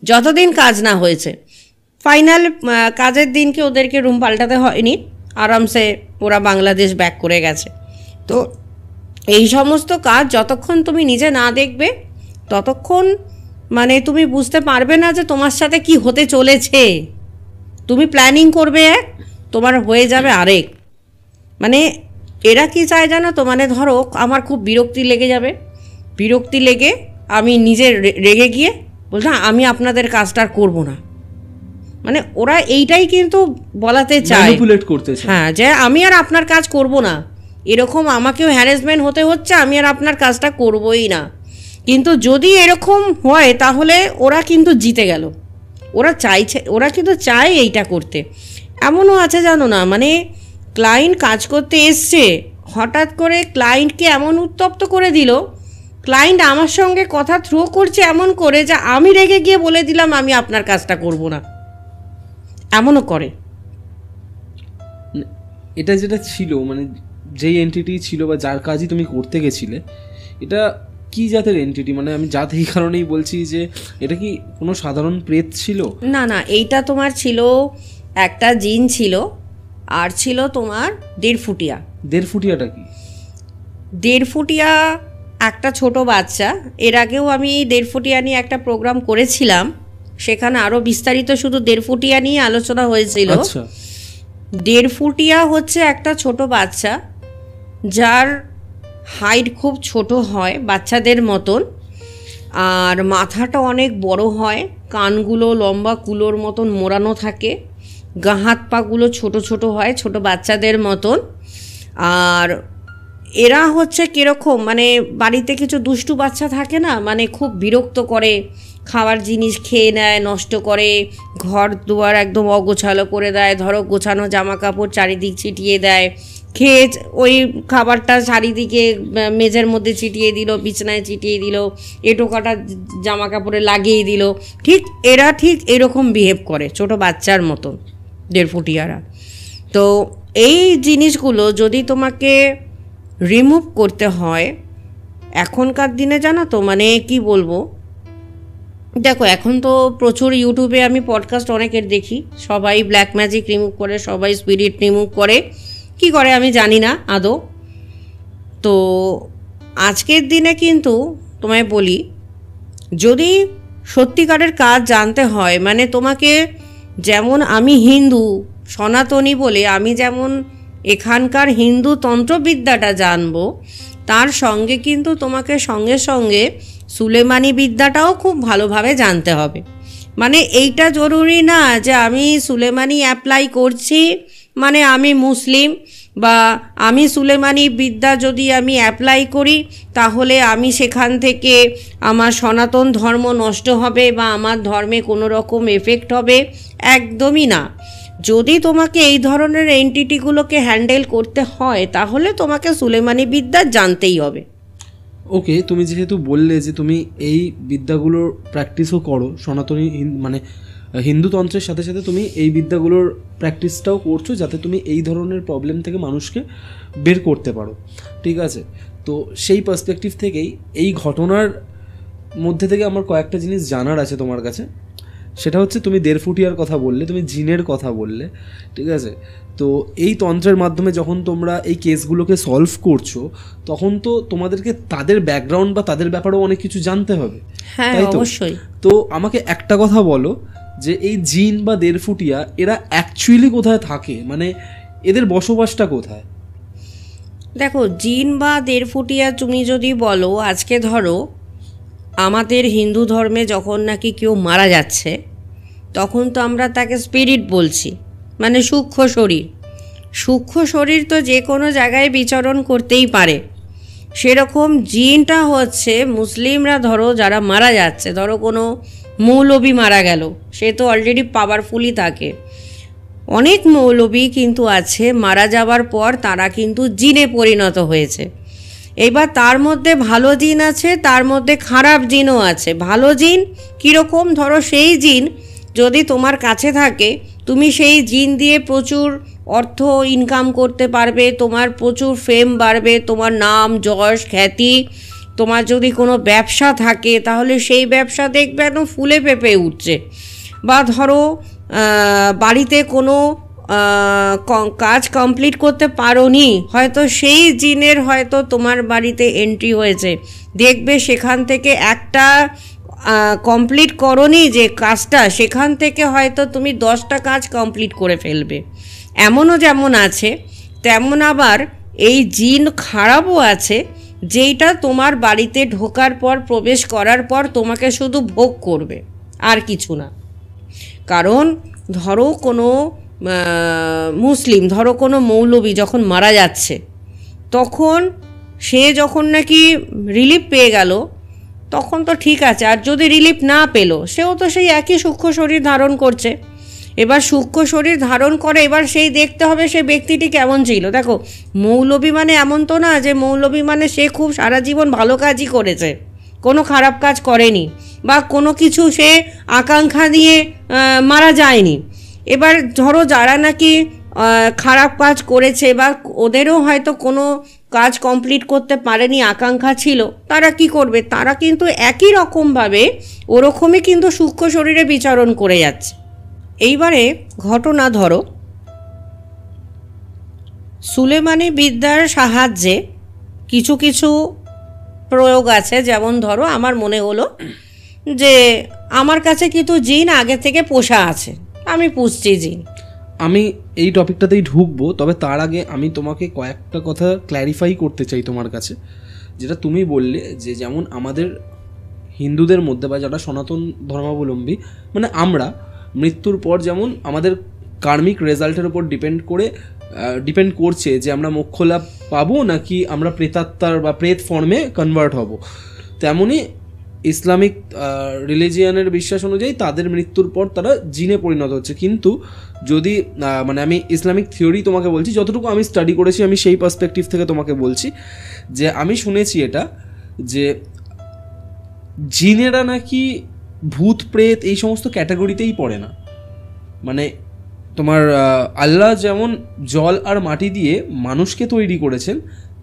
যতদিন কাজ না হয়েছে। ফাইনাল কাজের দিনকে ওদেরকে রুম পাল্টাতে হয়নি, আরামসে ওরা বাংলাদেশ ব্যাক করে গেছে। তো এই সমস্ত কাজ যতক্ষণ তুমি নিজে না দেখবে ততক্ষণ মানে তুমি বুঝতে পারবে না যে তোমার সাথে কি হতে চলেছে। তুমি প্ল্যানিং করবে এক, তোমার হয়ে যাবে আরেক। মানে এরা কি চায় জানো তো, মানে ধরো আমার খুব বিরক্তি লেগে যাবে, বিরক্তি লেগে আমি নিজে রেগে গিয়ে বলছি আমি আপনাদের কাজটা করবো না, মানে ওরা এইটাই কিন্তু বলাতে চায়, ম্যানিপুলেট করতে চায়। হ্যাঁ, যে আমি আর আপনার কাজ করব না, এরকম আমাকেও হ্যারাসমেন্ট হতে হচ্ছে, আমি আর আপনার কাজটা করবই না। কিন্তু যদি এরকম হয় তাহলে ওরা কিন্তু জিতে গেল, ওরা চাইছে, ওরা কিন্তু চায় এইটা করতে। এমনও আছে জানো না, মানে ক্লায়েন্ট কাজ করতে এসছে, হঠাৎ করে ক্লায়েন্টকে এমন উত্তপ্ত করে দিল ক্লায়েন্ট আমার সঙ্গে কথা থ্রো করছে এমন করে যে আমি রেগে গিয়ে বলে দিলাম আমি আপনার কাজটা করব না, এমনও করে। এটা যেটা ছিল মানে যেই এন্টিটি ছিল বা যার কাজই তুমি করতে গেছিলে, এটা কি জাতের এন্টিটি? মানে আমি জাত এই কারণেই বলছি যে এটা কি কোনো সাধারণ প্রেত ছিল? না না, এইটা তোমার ছিল একটা জিন ছিল, আর ছিল তোমার 1.5 ফুটিয়া। 1.5 ফুটিয়াটা কি? 1.5 ফুটিয়া একটা ছোট বাচ্চা। এর আগেও আমি 1.5 ফুটিয়া নিয়ে একটা প্রোগ্রাম করেছিলাম, সেখানে আরও বিস্তারিত শুধু 1.5 ফুটিয়া নিয়ে আলোচনা হয়েছিল। আচ্ছা, 1.5 ফুটিয়া হচ্ছে একটা ছোট বাচ্চা যার হাইট খুব ছোট হয় বাচ্চাদের মতন, আর মাথাটা অনেক বড় হয়, কানগুলো লম্বা কুলোর মতন মোড়ানো থাকে, গা হাত পাগুলো ছোট ছোট হয় ছোট বাচ্চাদের মতন। আর এরা হচ্ছে কীরকম, মানে বাড়িতে কিছু দুষ্টু বাচ্চা থাকে না, মানে খুব বিরক্ত করে, খাবার জিনিস খেয়ে নেয়, নষ্ট করে, ঘর দুয়ার একদম অগোছালো করে দেয়, ধরো গোছানো জামা কাপড় চারিদিক ছিটিয়ে দেয়, খেয়ে ওই খাবারটা চারিদিকে মেঝের মধ্যে ছিটিয়ে দিল, বিছানায় ছিটিয়ে দিল, এঁটো কাটা জামা কাপড়ে লাগিয়ে দিল। ঠিক এরা ঠিক এরকম বিহেভ করে ছোট বাচ্চার মতন 1.5 ফুটিয়ারা। তো এই জিনিসগুলো যদি তোমাকে রিমুভ করতে হয় এখনকার দিনে, জানো তো মানে কি বলবো, দেখো এখন তো প্রচুর ইউটিউবে আমি পডকাস্ট অনেকের দেখি, সবাই ব্ল্যাক ম্যাজিক রিমুভ করে, সবাই স্পিরিট রিমুভ করে, কি করে আমি জানি না আদৌ। তো আজকের দিনে কিন্তু তোমায় বলি, যদি সত্যিকারের কাজ জানতে হয়, মানে তোমাকে, যেমন আমি হিন্দু সনাতনী বলে আমি যেমন এখানকার হিন্দু তন্ত্রবিদ্যাটা জানবো, তার সঙ্গে কিন্তু তোমাকে সঙ্গে সঙ্গে সুলেমানি বিদ্যাটাও খুব ভালোভাবে জানতে হবে। মানে এইটা জরুরি না যে আমি সুলেমানি অ্যাপ্লাই করছি মানে আমি মুসলিম, বা আমি সুলেমানি বিদ্যা যদি আমি অ্যাপ্লাই করি তাহলে আমি সেখান থেকে আমার সনাতন ধর্ম নষ্ট হবে বা আমার ধর্মে কোনো রকম এফেক্ট হবে, একদমই না। যদি তোমাকে এই ধরনের এন্টিটিগুলোকে হ্যান্ডেল করতে হয় তাহলে তোমাকে সুলেমানি বিদ্যা জানতেই হবে। ওকে, তুমি যেহেতু বললে যে তুমি এই বিদ্যাগুলোর প্র্যাকটিসও করো, সনাতনী মানে হিন্দু তন্ত্রের সাথে সাথে তুমি এই বিদ্যাগুলোর প্র্যাকটিসটাও করছো যাতে তুমি এই ধরনের প্রবলেম থেকে মানুষকে বের করতে পারো, ঠিক আছে? তো সেই পার্সপেক্টিভ থেকেই এই ঘটনার মধ্যে থেকে আমার কয়েকটা জিনিস জানার আছে তোমার কাছে। সেটা হচ্ছে তুমি 1.5 ফুটিয়ার কথা বললে, তুমি জিনের কথা বললে, ঠিক আছে? তো এই তন্ত্রের মাধ্যমে যখন তোমরা এই কেসগুলোকে সলভ করছো তখন তো তোমাদেরকে তাদের ব্যাকগ্রাউন্ড বা তাদের ব্যাপারেও অনেক কিছু জানতে হবে, তাই তো? অবশ্যই। তো আমাকে একটা কথা বলো যে এই জিন বা 1.5 ফুটিয়া এরা অ্যাকচুয়ালি কোথায় থাকে, মানে এদের বসবাসটা কোথায়? দেখো, জিন বা 1.5 ফুটিয়া তুমি যদি বলো, আজকে ধরো আমাদের হিন্দু ধর্মে যখন নাকি কেউ মারা যাচ্ছে তখন তো আমরা তাকে স্পিরিট বলছি, মানে সূক্ষ্ম শরীর। সূক্ষ্ম শরীর তো যে কোনো জায়গায় বিচরণ করতেই পারে, সেরকম জিনটা হচ্ছে মুসলিমরা, ধরো যারা মারা যাচ্ছে, ধরো কোনো মৌলবি মারা গেল, সে তো অলরেডি পাওয়ারফুলই থাকে। অনেক মৌলবি কিন্তু আছে মারা যাওয়ার পর তারা কিন্তু জিনে পরিণত হয়েছে। এবার তার মধ্যে ভালো জিন আছে, তার মধ্যে খারাপ জিনও আছে। ভালো জিন কীরকম, ধরো সেই জিন যদি তোমার কাছে থাকে তুমি সেই জিন দিয়ে প্রচুর অর্থ ইনকাম করতে পারবে, তোমার প্রচুর ফেম বাড়বে, তোমার নাম যশ খ্যাতি। তোমার যদি কোনো ব্যবসা থাকে তাহলে সেই ব্যবসা দেখবে একদম ফুলে ফেঁপে উঠছে। বা ধরো বাড়িতে কোনো কাজ কমপ্লিট করতে পারোনি, হয়তো সেই জিনের হয়তো তোমার বাড়িতে এন্ট্রি হয়েছে, দেখবে সেখান থেকে একটা কমপ্লিট করোনি যে কাজটা, সেখান থেকে হয়তো তুমি 10টা কাজ কমপ্লিট করে ফেলবে। এমনও যেমন আছে, তেমন আবার এই জিন খারাপও আছে, যেইটা তোমার বাড়িতে ঢোকার পর, প্রবেশ করার পর তোমাকে শুধু ভোগ করবে আর কিছু না। কারণ ধরো কোনো মুসলিম, ধরো কোনো মৌলবি যখন মারা যাচ্ছে, তখন সে যখন নাকি রিলিফ পেয়ে গেল তখন তো ঠিক আছে, আর যদি রিলিফ না পেলো সেও তো সেই একই সূক্ষ্ম শরীর ধারণ করছে। এবার সূক্ষ্ম শরীর ধারণ করে, এবার সেই দেখতে হবে সে ব্যক্তিটি কেমন ছিল। দেখো, মৌলবী মানে এমন তো না যে মৌলবী মানে সে খুব সারা জীবন ভালো কাজই করেছে, কোনো খারাপ কাজ করেনি, বা কোনো কিছু সে আকাঙ্ক্ষা নিয়ে মারা যায়নি। এবার ধরো যারা নাকি খারাপ কাজ করেছে বা ওদেরও হয়তো কোনো কাজ কমপ্লিট করতে পারেনি, আকাঙ্ক্ষা ছিল, তারা কি করবে, তারা কিন্তু একই রকমভাবে ওরকমই কিন্তু সূক্ষ্ম শরীরে বিচরণ করে যাচ্ছে। এইবারে ঘটনা ধরো সুলেমানি বিদ্যার সাহায্যে কিছু কিছু প্রয়োগ আছে। যেমন ধরো আমার মনে হলো যে আমার কাছে কিন্তু জিন আগে থেকে পোষা আছে, আমি পুষছি জিন। আমি এই টপিকটাতেই ঢুকবো, তবে তার আগে আমি তোমাকে কয়েকটা কথা ক্ল্যারিফাই করতে চাই তোমার কাছে। যেটা তুমি বললে যে যেমন আমাদের হিন্দুদের মধ্যে বা যারা সনাতন ধর্মাবলম্বী, মানে আমরা মৃত্যুর পর যেমন আমাদের কার্মিক রেজাল্টের উপর ডিপেন্ড করছে যে আমরা মোক্ষ লাভ পাবো নাকি আমরা প্রেতাত্মার বা প্রেত ফর্মে কনভার্ট হব, তেমনই ইসলামিক রিলিজিয়ানের বিশ্বাস অনুযায়ী তাদের মৃত্যুর পর তারা জিনে পরিণত হচ্ছে। কিন্তু যদি মানে আমি ইসলামিক থিওরি তোমাকে বলছি, যতটুকু আমি স্টাডি করেছি আমি সেই পার্সপেক্টিভ থেকে তোমাকে বলছি যে আমি শুনেছি এটা যে জিনেরা নাকি ভূত প্রেত এই সমস্ত ক্যাটাগরিতেই পড়ে না। মানে তোমার আল্লাহ যেমন জল আর মাটি দিয়ে মানুষকে তৈরি করেছেন,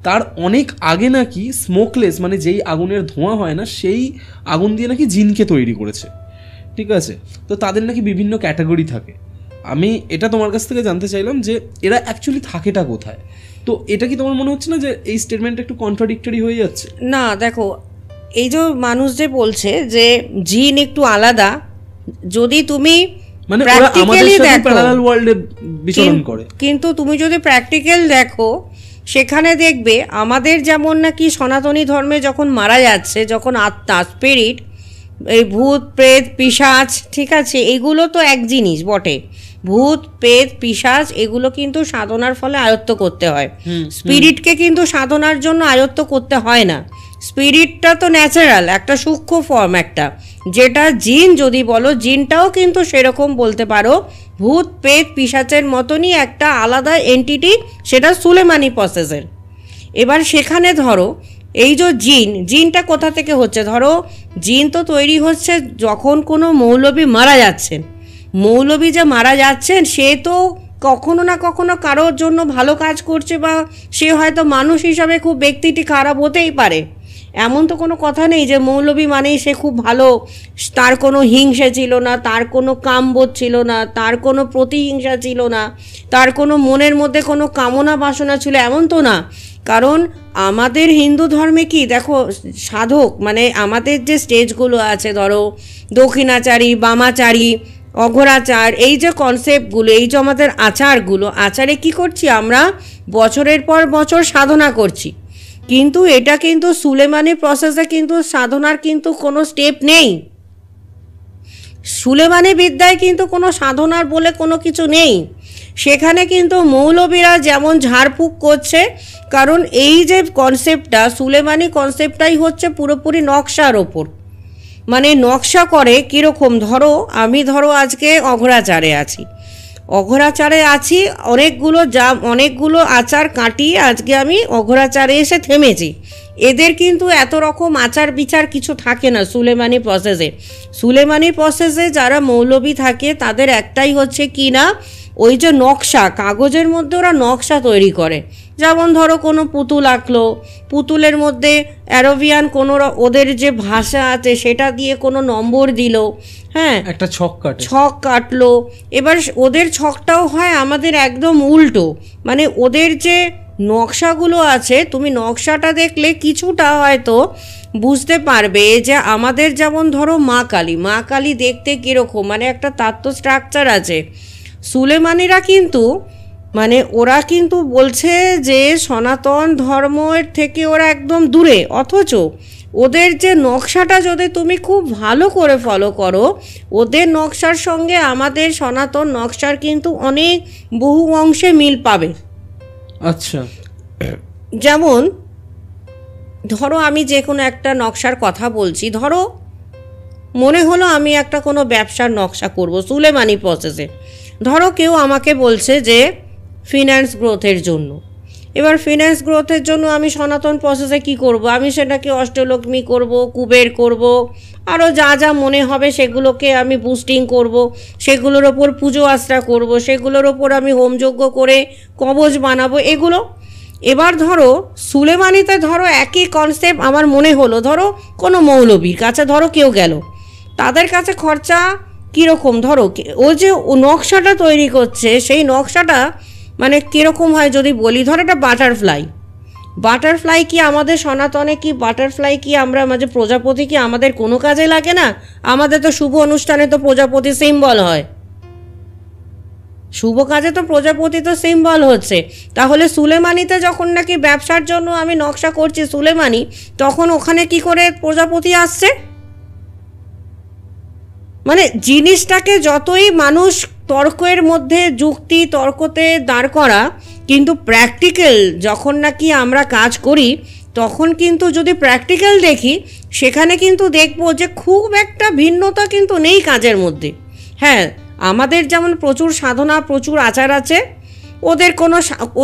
তার অনেক আগে নাকি স্মোকলেস মানে যেই আগুনের ধোঁয়া হয় না সেই আগুন দিয়ে নাকি জিনকে তৈরি করেছে। ঠিক আছে, তো তাদের নাকি বিভিন্ন ক্যাটাগরি থাকে। আমি এটা তোমার কাছ থেকে জানতে চাইলাম যে এরা অ্যাকচুয়ালি থাকেটা কোথায়। তো এটা কি তোমার মনে হচ্ছে না যে এই স্টেটমেন্টটা একটু কন্ট্রাডিক্টরি হয়ে যাচ্ছে? না দেখো, এই যে মানুষ যে বলছে যে জিন একটু আলাদা, যদি তুমি মানে ওরা আমাদের সাথে প্যারালাল ওয়ার্ল্ডে বিচরণ করে, কিন্তু তুমি যদি প্র্যাকটিক্যাল দেখো সেখানে দেখবে আমাদের যেমন নাকি সনাতনী ধর্মে যখন মারা যাচ্ছে, যখন আত্মা স্পিরিট, এই ভূত প্রেত পিশাচ, ঠিক আছে, এগুলো তো এক জিনিস বটে। ভূত প্রেত পিশাচ এগুলো কিন্তু সাধনার ফলে আয়ত্ত করতে হয়, স্পিরিটকে কিন্তু সাধনার জন্য আয়ত্ত করতে হয় না। স্পিরিটটা তো ন্যাচারাল একটা সূক্ষ্ম ফর্ম একটা, যেটা জিন যদি বলো জিনটাও কিন্তু সেরকম বলতে পারো, ভূত প্রেত পিশাচের মতনই একটা আলাদা এন্টিটি, সেটা সুলেমানি প্রসেসের। এবার সেখানে ধরো এই যে জিনটা কোথা থেকে হচ্ছে, ধরো জিন তো তৈরি হচ্ছে যখন কোনো মৌলবী মারা যাচ্ছেন। মৌলবী যে মারা যাচ্ছেন সে তো কখনো না কখনো কারোর জন্য ভালো কাজ করছে, বা সে হয়তো মানুষ হিসাবে খুব ব্যক্তিটি খারাপ হতেই পারে। এমন তো কোনো কথা নেই যে মৌলবী মানেই সে খুব ভালো, তার কোনো হিংসা ছিল না, তার কোনো কামবোধ ছিল না, তার কোনো প্রতিহিংসা ছিল না, তার কোনো মনের মধ্যে কোনো কামনা বাসনা ছিল, এমন তো না। কারণ আমাদের হিন্দু ধর্মে কি দেখো, সাধক মানে আমাদের যে স্টেজগুলো আছে, ধরো দক্ষিণাচারী, বামাচারী, অঘোরাচার, এই যে কনসেপ্টগুলো, এই যে আমাদের আচারগুলো, আচারে কি করছি আমরা বছরের পর বছর সাধনা করছি, কিন্তু এটা কিন্তু সুলেমানি প্রসেসে কিন্তু সাধনার কিন্তু কোনো স্টেপ নেই। সুলেমানি বিদ্যায় কিন্তু কোনো সাধনার বলে কোনো কিছু নেই। সেখানে কিন্তু মৌলবীরা যেমন ঝাড়ফুঁক করছে, কারণ এই যে কনসেপ্টটা সুলেমানি কনসেপ্টটাই হচ্ছে পুরোপুরি নকশার ওপর, মানে নকশা করে কীরকম, ধরো আমি আজকে অঘোরাচারে আছি, অনেকগুলো আচার কাটিয়ে আজকে আমি অঘোরাচারে এসে থেমেছি। এদের কিন্তু এত রকম আচার বিচার কিছু থাকে না সুলেমানি প্রসেসে। যারা মৌলবী থাকে তাদের একটাই হচ্ছে কি না, ওই যে নকশা, কাগজের মধ্যে ওরা নকশা তৈরি করে। যেমন ধরো কোনো পুতুল আঁকলো, পুতুলের মধ্যে অ্যারোবিয়ান কোনো ওদের যে ভাষা আছে সেটা দিয়ে কোনো নম্বর দিল, হ্যাঁ একটা ছক কাটলো। এবার ওদের ছকটাও হয় আমাদের একদম উল্টো, মানে ওদের যে নকশাগুলো আছে, তুমি নকশাটা দেখলে কিছুটা হয়তো বুঝতে পারবে যে আমাদের যেমন ধরো মা কালী দেখতে কীরকম, মানে একটা তাত্ত্ব স্ট্রাকচার আছে। সুলেমানিরা কিন্তু মানে ওরা কিন্তু বলছে যে সনাতন ধর্মের থেকে ওরা একদম দূরে, অথচ ওদের যে নকশাটা যদি তুমি খুব ভালো করে ফলো করো, ওদের নকশার সঙ্গে আমাদের সনাতন নকশার কিন্তু অনেক বহু অংশে মিল পাবে। আচ্ছা, যেমন ধরো আমি যে কোনো একটা নকশার কথা বলছি, ধরো মনে হলো আমি একটা কোনো ব্যবসার নকশা করব সুলেমানি প্রসেসে, ধরো কেউ আমাকে বলছে যে ফিন্যান্স গ্রোথের জন্য, এবার ফিন্যান্স গ্রোথের জন্য আমি সনাতন প্রসেসে কি করব, আমি সেটাকে অষ্টলক্ষ্মী করব, কুবের করব, আরও যা যা মনে হবে সেগুলোকে আমি বুস্টিং করব, সেগুলোর ওপর পুজো আশ্রা করব, সেগুলোর ওপর আমি হোমযজ্ঞ করে কবচ বানাবো, এগুলো। এবার ধরো সুলেমানিতে ধরো একই কনসেপ্ট আমার মনে হলো, ধরো কোনো মৌলবীর কাছে ধরো কেউ গেল, তাদের কাছে খরচা কীরকম, ধরো ও যে নকশাটা তৈরি করছে সেই নকশাটা মানে কীরকম হয় যদি বলি, ধরো একটা বাটারফ্লাই কি আমাদের সনাতনে কি বাটারফ্লাই কি আমরা মানে প্রজাপতি কি আমাদের কোনো কাজে লাগে না? আমাদের তো শুভ অনুষ্ঠানে তো প্রজাপতি সিম্বল হয়, শুভ কাজে তো প্রজাপতি তো সিম্বল হচ্ছে। তাহলে সুলেমানিতে যখন নাকি ব্যবসার জন্য আমি নকশা করছি সুলেমানি, তখন ওখানে কি করে প্রজাপতি আসছে? মানে জিনিসটাকে যতই মানুষ তর্কের মধ্যে যুক্তি তর্কতে দাঁড় করা, কিন্তু প্র্যাকটিক্যাল যখন নাকি আমরা কাজ করি তখন কিন্তু যদি প্র্যাকটিক্যাল দেখি সেখানে কিন্তু দেখবো যে খুব একটা ভিন্নতা কিন্তু নেই কাজের মধ্যে। হ্যাঁ, আমাদের যেমন প্রচুর সাধনা প্রচুর আচার আছে,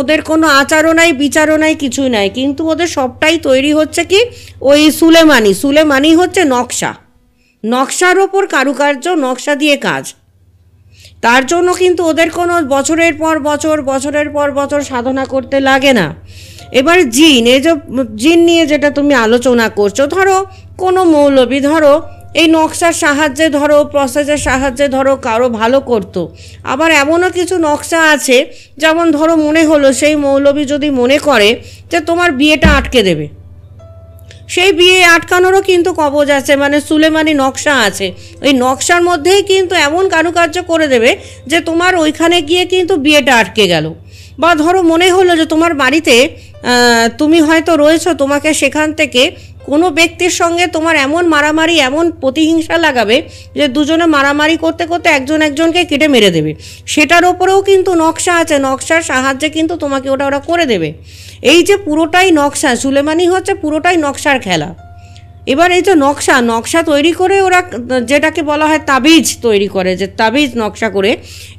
ওদের কোনো আচারও নাই বিচারও নাই কিছুই নাই, কিন্তু ওদের সবটাই তৈরি হচ্ছে কি ওই সুলেমানি হচ্ছে নকশার ওপর কারুকার্য, নকশা দিয়ে কাজ। তার জন্য কিন্তু ওদের কোনো বছরের পর বছর সাধনা করতে লাগে না। এবার এই যে জিন নিয়ে যেটা তুমি আলোচনা করছো, ধরো কোনো মৌলবী ধরো এই নকশার সাহায্যে ধরো প্রসেসের সাহায্যে ধরো কারো ভালো করতো, আবার এমনও কিছু নকশা আছে যেমন ধরো মনে হলো সেই মৌলবী যদি মনে করে যে তোমার বিয়েটা আটকে দেবে, সেই বিয়ে আটকানোরও কিন্তু কবজ আছে, মানে সুলেমানি নকশা আছে। ওই নকশার মধ্যেই কিন্তু এমন কারুকার্য করে দেবে যে তোমার ওইখানে গিয়ে কিন্তু বিয়েটা আটকে গেল। বা ধরো মনে হলো যে তোমার বাড়িতে তুমি হয়তো রয়েছো, তোমাকে সেখান থেকে কোনো ব্যক্তির সঙ্গে তোমার এমন মারামারি এমন প্রতিহিংসা লাগাবে যে দুজনে মারামারি করতে করতে একজনকে কেটে মেরে দেবে, সেটার ওপরেও কিন্তু নকশা আছে, নকশার সাহায্যে কিন্তু তোমাকে ওরা করে দেবে। এই যে পুরোটাই নকশা, সুলেমানি হচ্ছে পুরোটাই নকশার খেলা। এবার এই যে নকশা তৈরি করে ওরা যেটাকে বলা হয় তাবিজ তৈরি করে, যে তাবিজ নকশা করে,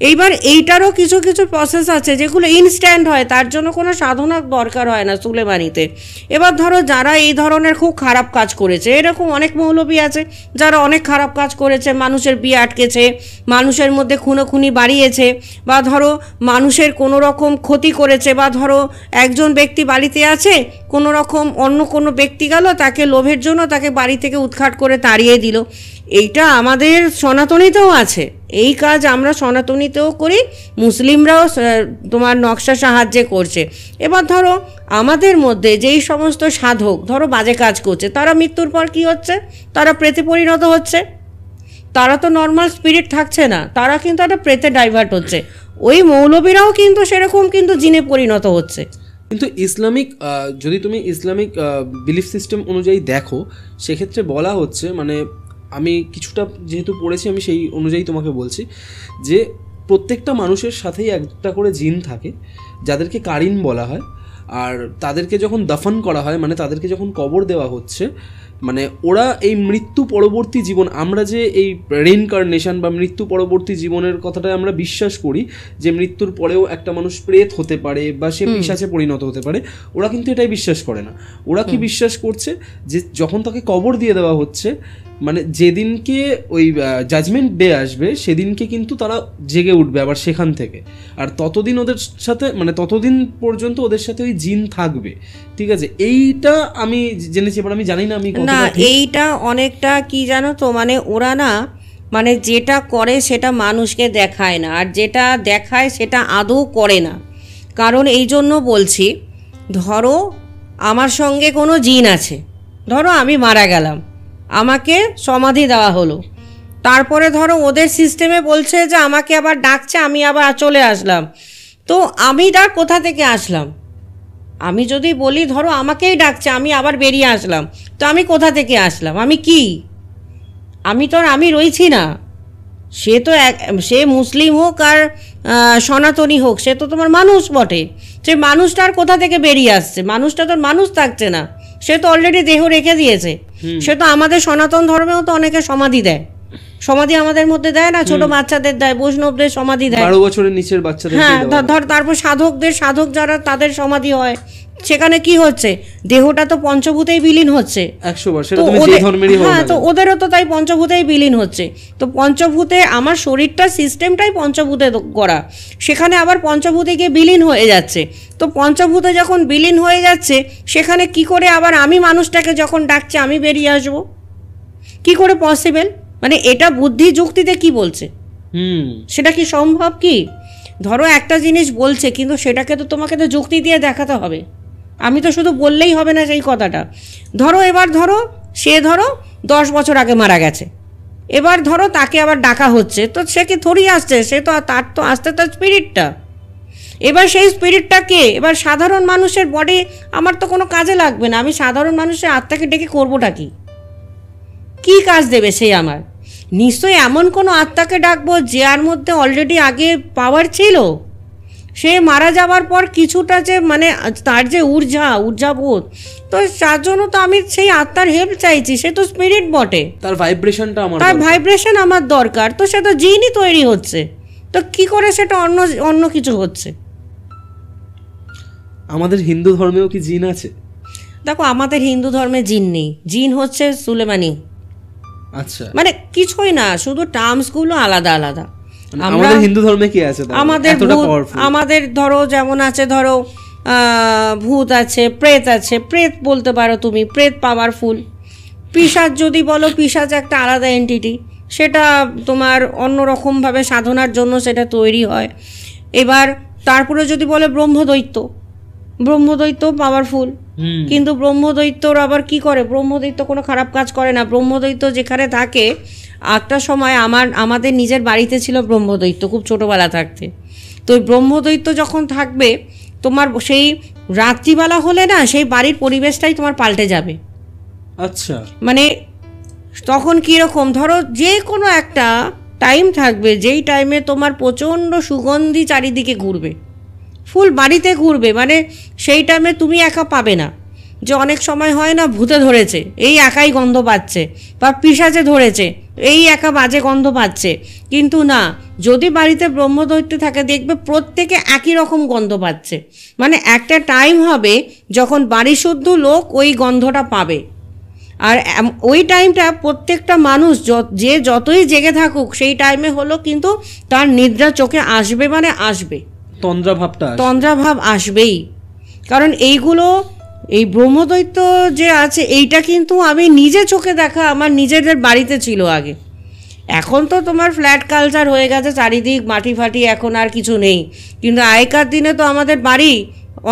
এইবার এইটারও কিছু প্রসেস আছে যেগুলো ইনস্ট্যান্ট হয়, তার জন্য কোনো সাধনার দরকার হয় না সুলেমানিতে। এবার ধরো যারা এই ধরনের খুব খারাপ কাজ করেছে, এরকম অনেক মৌলবী আছে যারা অনেক খারাপ কাজ করেছে, মানুষের বিয়ে আটকেছে, মানুষের মধ্যে খুনোখুনি বাড়িয়েছে, বা ধরো মানুষের কোনো রকম ক্ষতি করেছে, বা ধরো একজন ব্যক্তি বাড়িতে আছে, কোনো রকম অন্য কোনো ব্যক্তি গেল তাকে লোভের জন্য তাকে বাড়ি থেকে উৎখাট করে তাড়িয়ে দিল। এইটা আমাদের সনাতনীতেও আছে, এই কাজ আমরা সনাতনীতেও করি, মুসলিমরাও তোমার নকশা সাহায্যে করছে। এবার ধরো আমাদের মধ্যে যেই সমস্ত সাধক ধরো বাজে কাজ করছে, তারা মৃত্যুর পর কি হচ্ছে, তারা প্রেতে পরিণত হচ্ছে, তারা তো নর্মাল স্পিরিট থাকছে না, তারা কিন্তু একটা প্রেতে ডাইভার্ট হচ্ছে। ওই মৌলবীরাও কিন্তু সেরকম কিন্তু জিনে পরিণত হচ্ছে। কিন্তু যদি তুমি ইসলামিক বিলিফ সিস্টেম অনুযায়ী দেখো, সেক্ষেত্রে বলা হচ্ছে, মানে আমি কিছুটা যেহেতু পড়েছি আমি সেই অনুযায়ী তোমাকে বলছি, যে প্রত্যেকটা মানুষের সাথেই একটা করে জিন থাকে যাদেরকে কারিন বলা হয়, আর তাদেরকে যখন দফন করা হয় মানে তাদেরকে যখন কবর দেওয়া হচ্ছে, মানে ওরা এই মৃত্যু পরবর্তী জীবন, আমরা যে এই রিইনকার্নেশন বা মৃত্যু পরবর্তী জীবনের কথাটা আমরা বিশ্বাস করি যে মৃত্যুর পরেও একটা মানুষ প্রেত হতে পারে বা সে পিশাচে পরিণত হতে পারে, ওরা কিন্তু এটাই বিশ্বাস করে না। ওরা কি বিশ্বাস করছে যে যখন তাকে কবর দিয়ে দেওয়া হচ্ছে, মানে যেদিনকে ওই জাজমেন্ট ডে আসবে সেদিনকে কিন্তু তারা জেগে উঠবে আবার সেখান থেকে, আর ততদিন ওদের সাথে মানে ততদিন পর্যন্ত ওদের সাথে ওই জিন থাকবে। ঠিক আছে, এইটা আমি জেনেছি, এবার আমি জানি না আমি না, এইটা অনেকটা কি জানো তো, মানে ওরা না মানে যেটা করে সেটা মানুষকে দেখায় না, আর যেটা দেখায় সেটা আদৌ করে না। কারণ এই জন্য বলছি, ধরো আমার সঙ্গে কোনো জিন আছে, ধরো আমি মারা গেলাম, আমাকে সমাধি দেওয়া হলো, তারপরে ধরো ওদের সিস্টেমে বলছে যে আমাকে আবার ডাকছে, আমি আবার চলে আসলাম, তো আমি তার কোথা থেকে আসলাম? আমি যদি বলি ধরো আমাকেই ডাকছে, আমি আবার বেরিয়ে আসলাম, তো আমি কোথা থেকে আসলাম? আমি কি? আমি রয়েছি না। সে মুসলিম হোক আর সনাতনী হোক, সে তো তোমার মানুষ বটে। সে মানুষটার কোথা থেকে বেরিয়ে আসছে? মানুষটা তো মানুষ থাকছে না, সে তো অলরেডি দেহ রেখে দিয়েছে। সে তো আমাদের সনাতন ধর্মেও তো অনেকে সমাধি দেয়, সমাধি আমাদের মধ্যে দেয় না, ছোট বাচ্চাদের দেয়, বৈষ্ণবদের সমাধি দেয়, 12 বছরের নিচের বাচ্চাদের। হ্যাঁ, ধর তারপর সাধক যারা তাদের সমাধি হয়, সেখানে কি হচ্ছে, দেহটা তো পঞ্চভূতেই বিলীন হচ্ছে 100%। সেটা তুমি যে ধর্মেরই হও, হ্যাঁ, তো ওদেরও তো তাই পঞ্চভূতেই বিলীন হচ্ছে। তো পঞ্চভূতে আমার শরীরটা সিস্টেমটাই পঞ্চভূতে করা, সেখানে আবার পঞ্চভূতে গিয়ে বিলীন হয়ে যাচ্ছে। তো পঞ্চভূতে যখন বিলীন হয়ে যাচ্ছে, সেখানে কি করে আবার আমি মানুষটাকে যখন ডাকছে আমি বেরিয়ে আসবো, কি করে পসিবল? মানে এটা বুদ্ধি যুক্তিতে কি বলছে, সেটা কি সম্ভব? কি ধরো একটা জিনিস বলছে, কিন্তু সেটাকে তো তোমাকে তো যুক্তি দিয়ে দেখাতে হবে, আমি তো শুধু বললেই হবে না সেই কথাটা। এবার ধরো সে 10 বছর আগে মারা গেছে, এবার ধরো তাকে আবার ডাকা হচ্ছে, তো সে কি থরি আসছে, সে তো তার তো আসতে তার স্পিরিটটা, এবার সেই স্পিরিটটা কে? এবার সাধারণ মানুষের বডি আমার তো কোনো কাজে লাগবে না, আমি সাধারণ মানুষের আত্মাকে ডেকে করবোটা কি কাজ দেবে সেই আমার? নিশ্চয়ই এমন কোনো আত্মাকে ডাকবো যার মধ্যে অলরেডি আগে পাওয়ার ছিল, সে মারা যাওয়ার পর কিছুটা যে মানে তার যে ঊর্জাবোধ, তো তার জন্য তো আমি সেই আত্মার হেল্প চাইছি, সে তো স্পিরিট বটে, তার ভাইব্রেশন আমার দরকার, তো সে তো জিনই তৈরি হচ্ছে, তো কি করে সেটা অন্য কিছু হচ্ছে? আমাদের হিন্দু ধর্মেও কি জিন আছে? দেখো, আমাদের হিন্দু ধর্মে জিন নেই, জিন হচ্ছে সুলেমানি। আচ্ছা, মানে কিছুই না, শুধু টার্মসগুলো আলাদা আলাদা। আমাদের হিন্দু ধর্মে কি আছে? আমাদের ধরো যেমন আছে, ধরো ভূত আছে, প্রেত আছে, প্রেত বলতে পারো তুমি, প্রেত পাওয়ারফুল। পিশাচ যদি বলো, পিশাচ একটা আলাদা এন্টিটি, সেটা তোমার অন্যরকমভাবে সাধনার জন্য সেটা তৈরি হয়। এবার তারপরে যদি বলে ব্রহ্মদৈত্য পাওয়ারফুল, কিন্তু ব্রহ্মদৈত্যর আবার কি করে? ব্রহ্মদৈত্য কোনো খারাপ কাজ করে না। ব্রহ্মদৈত্য যেখানে থাকে, একটা সময় আমাদের নিজের বাড়িতে ছিল ব্রহ্মদৈত্য, খুব ছোটোবেলা থাকতে। তো ওই ব্রহ্মদৈত্য যখন থাকবে, তোমার সেই রাত্রিবেলা হলে না, সেই বাড়ির পরিবেশটাই তোমার পাল্টে যাবে। আচ্ছা, মানে তখন কীরকম, ধরো যে কোনো একটা টাইম থাকবে, যেই টাইমে তোমার প্রচণ্ড সুগন্ধি চারিদিকে ঘুরবে, ফুল বাড়িতে ঘুরবে, মানে সেই টাইমে তুমি একা পাবে না। যে অনেক সময় হয় না, ভূতে ধরেছে এই একাই গন্ধ পাচ্ছে, বা পিশাচে ধরেছে এই একা বাজে গন্ধ পাচ্ছে, কিন্তু না, যদি বাড়িতে ব্রহ্মদৈত্য থাকে, দেখবে প্রত্যেকে একই রকম গন্ধ পাচ্ছে। মানে একটা টাইম হবে যখন বাড়ি শুদ্ধ লোক ওই গন্ধটা পাবে, আর ওই টাইমটা প্রত্যেকটা মানুষ যে যতই জেগে থাকুক, সেই টাইমে হলো কিন্তু তার নিদ্রা চোখে আসবে, মানে আসবে, তন্দ্রাভাব আসবেই। কারণ এই ব্রহ্মদৈত্য যে আছে, এইটা কিন্তু আমি নিজে চোখে দেখা, আমার নিজেদের বাড়িতে ছিল আগে। এখন তো তোমার ফ্ল্যাট কালচার হয়ে গেছে, চারিদিক মাটি ফাটি, এখন আর কিছু নেই, কিন্তু আগেকার দিনে তো আমাদের বাড়ি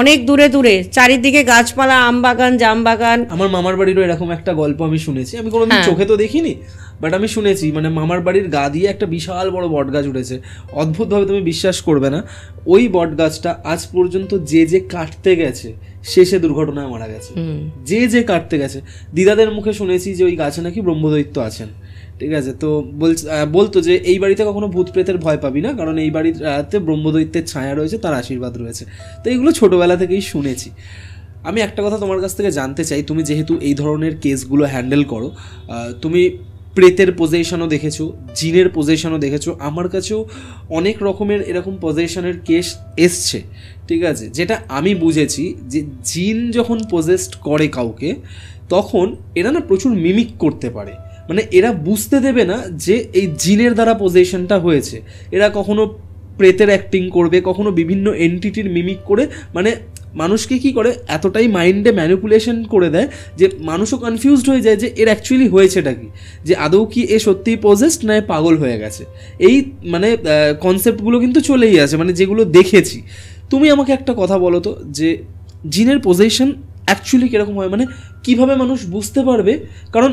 অনেক দূরে দূরে, চারিদিকে গাছপালা, আম বাগান, জাম বাগান। আমার মামার বাড়িরও এরকম একটা গল্প আমি শুনেছি, আমি কোনোদিন চোখে তো দেখিনি, বাট আমি শুনেছি। মানে মামার বাড়ির গা দিয়ে একটা বিশাল বড় বট গাছ উঠেছে, অদ্ভুতভাবে, তুমি বিশ্বাস করবে না, ওই বট গাছটা আজ পর্যন্ত যে কাটতে গেছে, শেষে দুর্ঘটনায় মারা গেছে। যে কাটতে গেছে, দিদাদের মুখে শুনেছি যে ওই গাছে নাকি ব্রহ্মদৈত্য আছেন, ঠিক আছে। তো বলতো যে এই বাড়িতে কখনো ভূত প্রেতের ভয় পাবি না, কারণ এই বাড়িতে ব্রহ্মদৈত্যের ছায়া রয়েছে, তার আশীর্বাদ রয়েছে। তো এইগুলো ছোটোবেলা থেকেই শুনেছি। আমি একটা কথা তোমার কাছ থেকে জানতে চাই, তুমি যেহেতু এই ধরনের কেসগুলো হ্যান্ডেল করো, তুমি প্রেতের পজেশনও দেখেছো, জিনের পজেশনও দেখেছো, আমার কাছেও অনেক রকমের এরকম পজেশনের কেস এসছে, ঠিক আছে। যেটা আমি বুঝেছি যে জিন যখন পজেস্ট করে কাউকে, তখন এরা না প্রচুর মিমিক করতে পারে, মানে এরা বুঝতে দেবে না যে এই জিনের দ্বারা পজেশনটা হয়েছে। এরা কখনো প্রেতের অ্যাক্টিং করবে, কখনো বিভিন্ন এন্টিটির মিমিক করে, মানে মানুষকে কি করে এতটাই মাইন্ডে ম্যানিপুলেশন করে দেয় যে মানুষও কনফিউজড হয়ে যায় যে এর অ্যাকচুয়ালি হয়েছেটা কি, যে আদৌ কি এ সত্যিই পজেসড না পাগল হয়ে গেছে। এই মানে কনসেপ্টগুলো কিন্তু চলেই আছে, মানে যেগুলো দেখেছি। তুমি আমাকে একটা কথা বলো তো, যে জিনের পজেশন অ্যাকচুয়ালি কীরকম হয়, মানে কিভাবে মানুষ বুঝতে পারবে? কারণ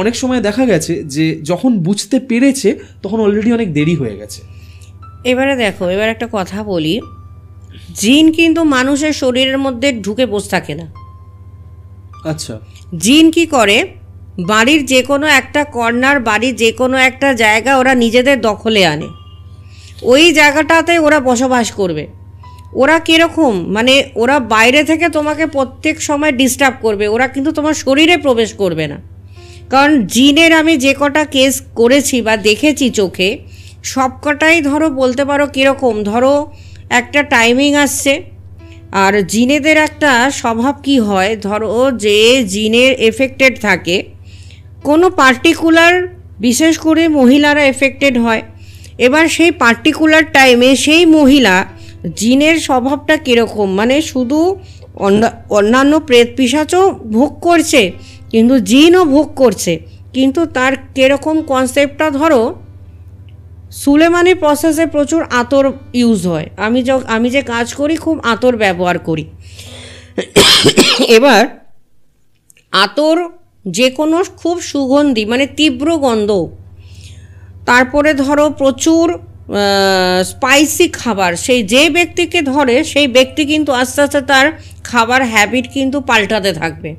অনেক সময় দেখা গেছে যে যখন বুঝতে পেরেছে তখন অলরেডি অনেক দেরি হয়ে গেছে। এবারে দেখো, এবার একটা কথা বলি, জিন কিন্তু মানুষের শরীরের মধ্যে ঢুকে বসে থাকে না। আচ্ছা, জিন কি করে, বাড়ির যে কোনো একটা কর্নার, বাড়ির যে কোনো একটা জায়গা ওরা নিজেদের দখলে আনে, ওই জায়গাটাতে ওরা বসবাস করবে। ওরা কীরকম, মানে ওরা বাইরে থেকে তোমাকে প্রত্যেক সময় ডিস্টার্ব করবে, ওরা কিন্তু তোমার শরীরে প্রবেশ করবে না। কারণ জিনের আমি যে কটা কেস করেছি বা দেখেছি চোখে, সব কটাই ধরো বলতে পারো কীরকম, ধরো একটা টাইমিং আসছে। আর জিনেদের একটা স্বভাব কি হয়, ধরো যে জিনের এফেক্টেড থাকে কোনো পার্টিকুলার, বিশেষ করে মহিলারা এফেক্টেড হয়। এবার সেই পার্টিকুলার টাইমে সেই মহিলা জিনের স্বভাবটা কীরকম, মানে শুধু অন্যান্য প্রেত পিশাচও ভোগ করছে কিন্তু জিনও ভোগ করছে, কিন্তু তার কীরকম কনসেপ্টটা, ধরো সুলেমানি প্রসেসে প্রচুর আতর ইউজ হয়। আমি যে কাজ করি খুব আতর ব্যবহার করি। এবার আতর যে কোনো খুব সুগন্ধি, মানে তীব্র গন্ধ, তারপরে ধরো প্রচুর স্পাইসি খাবার, সেই যে ব্যক্তিকে ধরে সেই ব্যক্তি কিন্তু আস্তে আস্তে তার খাবার হ্যাবিট কিন্তু পাল্টাতে থাকবে।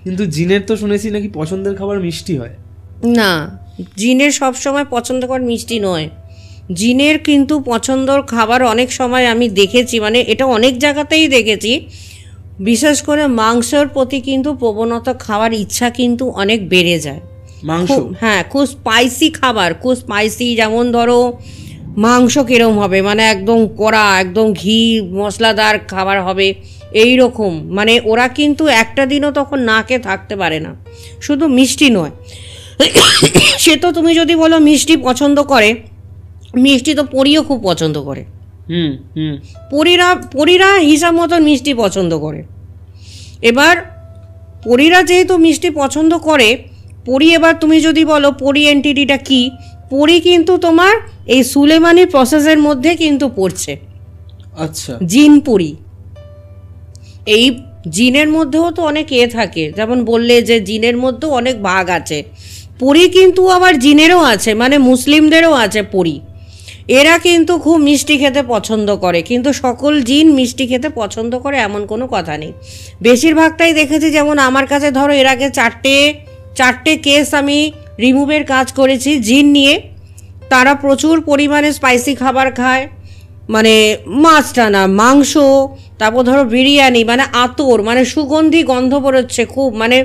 কিন্তু জিনের তো শুনেছি নাকি পছন্দের খাবার মিষ্টি হয়। না, জিনের সবসময় পছন্দ করার মিষ্টি নয়। জিনের কিন্তু পছন্দর খাবার অনেক সময় আমি দেখেছি, মানে এটা অনেক জায়গাতেই দেখেছি, বিশেষ করে মাংসের প্রতি কিন্তু প্রবণতা, খাওয়ার ইচ্ছা কিন্তু অনেক বেড়ে যায়। মাংস, হ্যাঁ, খুব স্পাইসি খাবার, খুব স্পাইসি, যেমন ধরো মাংস কিরম হবে, মানে একদম কড়া, একদম ঘি মশলাদার খাবার হবে এই রকম। মানে ওরা কিন্তু একটা দিনও তখন না খেয়ে থাকতে পারে না। শুধু মিষ্টি নয়, সে তো তুমি যদি বলো মিষ্টি পছন্দ করে, মিষ্টি তো পরীও খুব পছন্দ করে। পরীরা হিসাব মতন মিষ্টি পছন্দ করে। এবার পরীরা যেহেতু মিষ্টি পছন্দ করে, পরী, এবার তুমি যদি বলো পরী এন্টিটিটা কি, পরী কিন্তু তোমার এই সুলেমানি প্রসেসের মধ্যে কিন্তু পড়ছে। আচ্ছা, জিন পরী। এই জিনের মধ্যেও তো অনেক থাকে, যেমন বললে যে জিনের মধ্যেও অনেক ভাগ আছে, পরী কিন্তু আবার জিনেরও আছে, মানে মুসলিমদেরও আছে পরী। এরা কিন্তু খুব মিষ্টি খেতে পছন্দ করে, কিন্তু সকল জিন মিষ্টি খেতে পছন্দ করে এমন কোনো কথা নেই। বেশিরভাগটাই দেখেছি, যেমন আমার কাছে ধরো এর আগে চারটে কেস আমি রিমুভের কাজ করেছি জিন নিয়ে। তারা প্রচুর পরিমাণে স্পাইসি খাবার খায়, মানে মাছ টানা, মাংস, তারপর ধরো বিরিয়ানি, মানে আতর, মানে সুগন্ধি গন্ধ বেরোচ্ছে খুব, মানে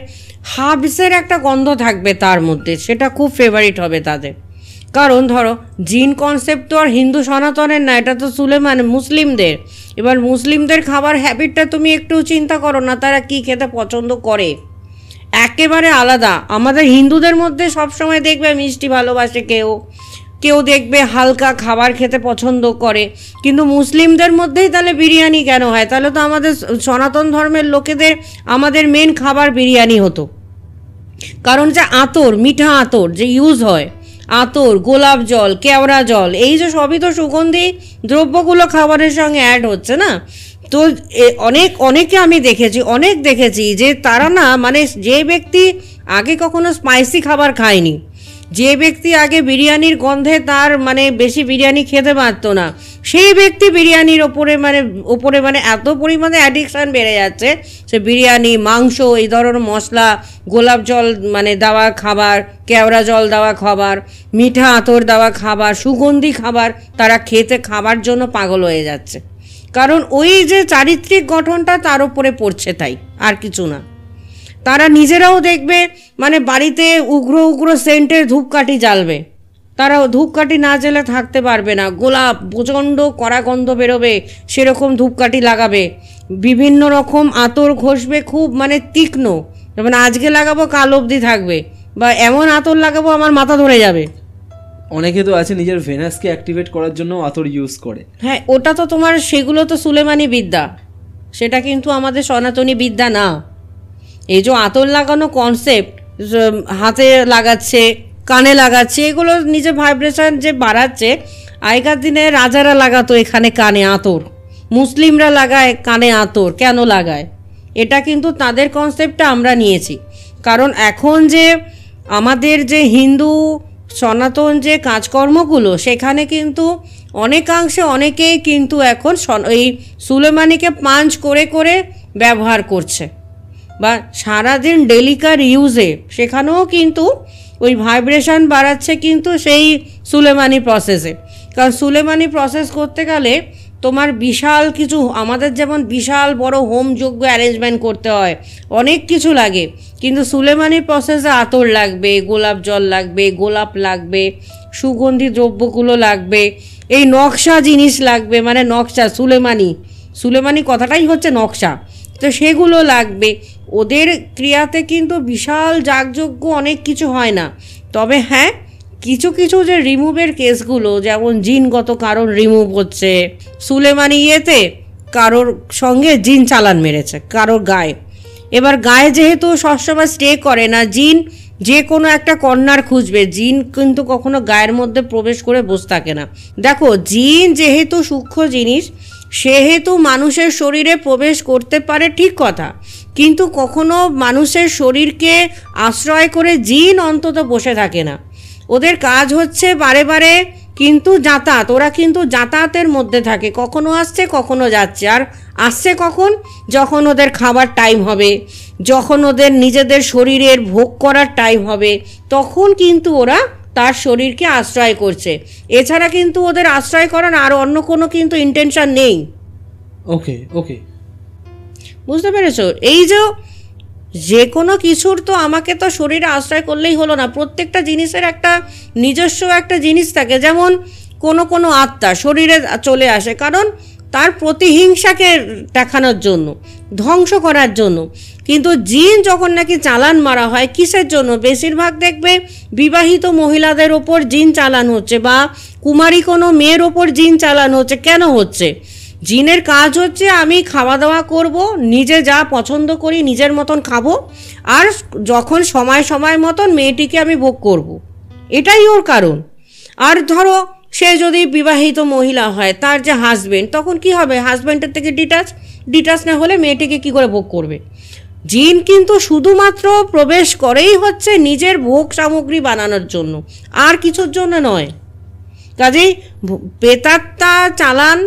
হার্বসের একটা গন্ধ থাকবে তার মধ্যে, সেটা খুব ফেভারিট হবে তাদের। কারণ ধরো জিন কনসেপ্ট তো আর হিন্দু সনাতনের না, এটা তো সুলেমানি মুসলিমদের। এবার মুসলিমদের খাবার হ্যাবিটটা তুমি একটু চিন্তা করো না, তারা কি খেতে পছন্দ করে, একেবারে আলাদা। আমাদের হিন্দুদের মধ্যে সবসময় দেখবে মিষ্টি ভালোবাসে কেউ দেখবে হালকা খাবার খেতে পছন্দ করে, কিন্তু মুসলিমদের মধ্যেই তাহলে বিরিয়ানি কেন হয়? তাহলে তো আমাদের সনাতন ধর্মের লোকেদের আমাদের মেন খাবার বিরিয়ানি হতো। কারণ যে আতর, মিঠা আতর যে ইউজ হয়, আতর, গোলাপ জল, কেওড়া জল, এই যে সবই তো সুগন্ধি দ্রব্যগুলো খাবারের সঙ্গে অ্যাড হচ্ছে না। তো অনেকে আমি দেখেছি যে তারা না, মানে যে ব্যক্তি আগে কখনো স্পাইসি খাবার খায়নি, যে ব্যক্তি আগে বিরিয়ানির গন্ধে তার মানে বেশি বিরিয়ানি খেতে পারতো না, সেই ব্যক্তি বিরিয়ানির ওপরে মানে এত পরিমাণে অ্যাডিকশান বেড়ে যাচ্ছে, সে বিরিয়ানি, মাংস, এই ধরনের মশলা, গোলাপ জল মানে দেওয়া খাবার, কেওড়া জল দেওয়া খাবার, মিঠা আতর দেওয়া খাবার, সুগন্ধি খাবার তারা খেতে খাবার জন্য পাগল হয়ে যাচ্ছে। কারণ ওই যে চারিত্রিক গঠনটা তার উপরে পড়ছে, তাই আর কিছু না। তারা নিজেরাও দেখবে মানে বাড়িতে উগ্র সেন্টের ধূপকাঠি জ্বালবে, তারা ধূপকাঠি না জ্বালে থাকতে পারবে না, গোলাপ প্রচণ্ড কড়া গন্ধ বেরোবে সেরকম ধূপকাঠি লাগাবে, বিভিন্ন রকম আতর ঘষবে খুব মানে তীক্ষ্ণ, যেমন আজকে লাগাবো কাল অবধি থাকবে, বা এমন আতর লাগাবো আমার মাথা ধরে যাবে। অনেকে তো আছে নিজের ভেনাসকে অ্যাক্টিভেট করার জন্য আতর ইউজ করে। হ্যাঁ, ওটা তো তোমার, সেগুলো তো সুলেমানি বিদ্যা, সেটা কিন্তু আমাদের সনাতনী বিদ্যা না। এই যে আতর লাগানো কনসেপ্ট, হাতে লাগাচ্ছে, কানে লাগাচ্ছে, এগুলো নিজে ভাইব্রেশন যে বাড়াচ্ছে। আগেকার দিনে রাজারা লাগাতো এখানে কানে আতর, মুসলিমরা লাগায় কানে আতর, কেন লাগায়? এটা কিন্তু তাদের কনসেপ্টটা আমরা নিয়েছি। কারণ এখন যে আমাদের যে হিন্দু সনাতন যে কাজকর্মগুলো, সেখানে কিন্তু অনেকাংশে অনেকেই কিন্তু এখন এই সুলেমানিকে পাঞ্চ করে ব্যবহার করছে, বা সারাদিন ডেলিকার ইউজে সেখানেও কিন্তু ওই ভাইব্রেশন বাড়াচ্ছে কিন্তু সেই সুলেমানি প্রসেসে। কারণ সুলেমানি প্রসেস করতে গেলে তোমার বিশাল কিছু, আমাদের যেমন বিশাল বড় হোম যজ্ঞ অ্যারেঞ্জমেন্ট করতে হয়, অনেক কিছু লাগে, কিন্তু সুলেমানির প্রসেসে আতর লাগবে, গোলাপ জল লাগবে, গোলাপ লাগবে, সুগন্ধি দ্রব্যগুলো লাগবে, এই নকশা জিনিস লাগবে, মানে নকশা সুলেমানি কথাটাই হচ্ছে নকশা, তো সেগুলো লাগবে। ওদের ক্রিয়াতে কিন্তু বিশাল যাগযজ্ঞ অনেক কিছু হয় না। তবে হ্যাঁ, কিছু কিছু যে রিমুভের কেসগুলো, যেমন জিনগত কারণ রিমুভ হচ্ছে, সুলেমানি ইয়েতে কারোর সঙ্গে জিন চালান মেরেছে কারোর গায়ে, এবার গায়ে যেহেতু সবসময় স্টে করে না, জিন যে কোনো একটা কর্নার খুঁজবে, জিন কিন্তু কখনো গায়ের মধ্যে প্রবেশ করে বসে থাকে না। দেখো, জিন যেহেতু সূক্ষ্ম জিনিস, সেহেতু মানুষের শরীরে প্রবেশ করতে পারে, ঠিক কথা, কিন্তু কখনো মানুষের শরীরকে আশ্রয় করে জিন অন্তত বসে থাকে না। ওদের কাজ হচ্ছে বারে বারে কিন্তু যাতায়াত, ওরা কিন্তু যাতায়াতের মধ্যে থাকে, কখনো আসছে কখনো যাচ্ছে। আর আসছে কখন? যখন ওদের খাবার টাইম হবে, যখন ওদের নিজেদের শরীরের ভোগ করার টাইম হবে, তখন কিন্তু ওরা তার শরীরকে আশ্রয় করছে। এছাড়া কিন্তু ওদের আশ্রয় করার আর অন্য কোনো কিন্তু ইন্টেনশন নেই। ওকে ওকে, বুঝতে পেরেছো? এই যে কোনো কিছুর তো আমাকে তো শরীরে আশ্রয় করলেই হলো না, প্রত্যেকটা জিনিসের একটা নিজস্ব একটা জিনিস থাকে। যেমন কোনো কোনো আত্মা শরীরে চলে আসে কারণ তার প্রতিহিংসাকে দেখানোর জন্য, ধ্বংস করার জন্য। কিন্তু জিন যখন নাকি চালান মারা হয়, কিসের জন্য? বেশিরভাগ দেখবে বিবাহিত মহিলাদের ওপর জিন চালান হচ্ছে, বা কুমারী কোনো মেয়ের ওপর জিন চালান হচ্ছে। কেন হচ্ছে? জিনের কাজ হচ্ছে আমি খাওয়া দাওয়া করব, নিজে যা পছন্দ করি নিজের মতন খাবো, আর যখন সময় সময় মতন মেয়েটিকে আমি ভোগ করব, এটাই ওর কারণ। আর ধরো সে যদি বিবাহিত মহিলা হয়, তার যে হাজবেন্ড, তখন কি হবে? হাজবেন্ডের থেকে ডিটাচ না হলে মেয়েটিকে কি করে ভোগ করবে? জিন কিন্তু শুধুমাত্র প্রবেশ করেই হচ্ছে নিজের ভোগ সামগ্রী বানানোর জন্য, আর কিছুর জন্য নয়। কাজেই প্রেতাত্মা চালান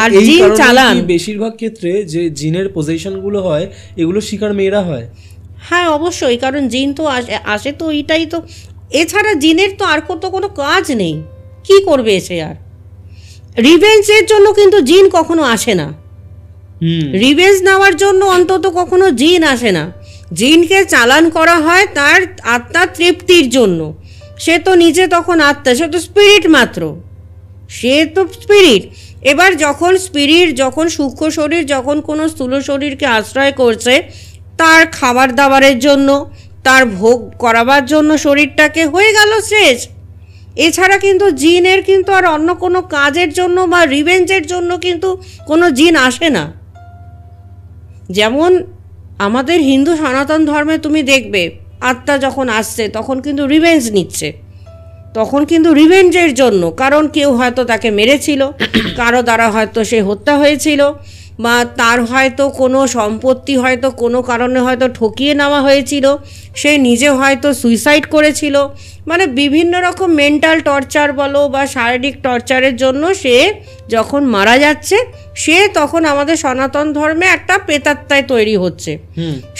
আর জিন চালান, বেশিরভাগ ক্ষেত্রে যে জিনের পজিশনগুলো হয়, এগুলো শিকার মেয়েরা হয়। হ্যাঁ অবশ্যই, কারণ জিন তো আসে তো এটাই তো, এছাড়া জিনের তো আর কত কোনো কাজ নেই, কি করবে এসে? আর রিভেঞ্জের জন্য কিন্তু জিন কখনো আসে না, রিভেঞ্জ নেওয়ার জন্য অন্তত কখনো জিন আসে না। জিনকে চালান করা হয় তার আত্মার তৃপ্তির জন্য। সে তো নিজে তখন আত্মা, সে তো স্পিরিট মাত্র, সে তো স্পিরিট। এবার যখন স্পিরিট, যখন সূক্ষ্ম শরীর যখন কোনো স্থূল শরীরকে আশ্রয় করছে তার খাবার দাবারের জন্য, তার ভোগ করাবার জন্য শরীরটাকে, হয়ে গেল শেষ। এছাড়া কিন্তু জিনের কিন্তু আর অন্য কোনো কাজের জন্য বা রিভেঞ্জের জন্য কিন্তু কোনো জিন আসে না। যেমন আমাদের হিন্দু সনাতন ধর্মে তুমি দেখবে আত্মা যখন আসছে তখন কিন্তু রিভেঞ্জ নিচ্ছে, তখন কিন্তু রিভেঞ্জের জন্য, কারণ কেউ হয়তো তাকে মেরেছিল, কারো দ্বারা হয়তো সে হত্যা হয়েছিল, বা তার হয়তো কোনো সম্পত্তি হয়তো কোনো কারণে হয়তো ঠকিয়ে নেওয়া হয়েছিল, সে নিজে হয়তো সুইসাইড করেছিল, মানে বিভিন্ন রকম মেন্টাল টর্চার বলো বা শারীরিক টর্চারের জন্য সে যখন মারা যাচ্ছে, সে তখন আমাদের সনাতন ধর্মে একটা প্রেতাত্মায় তৈরি হচ্ছে।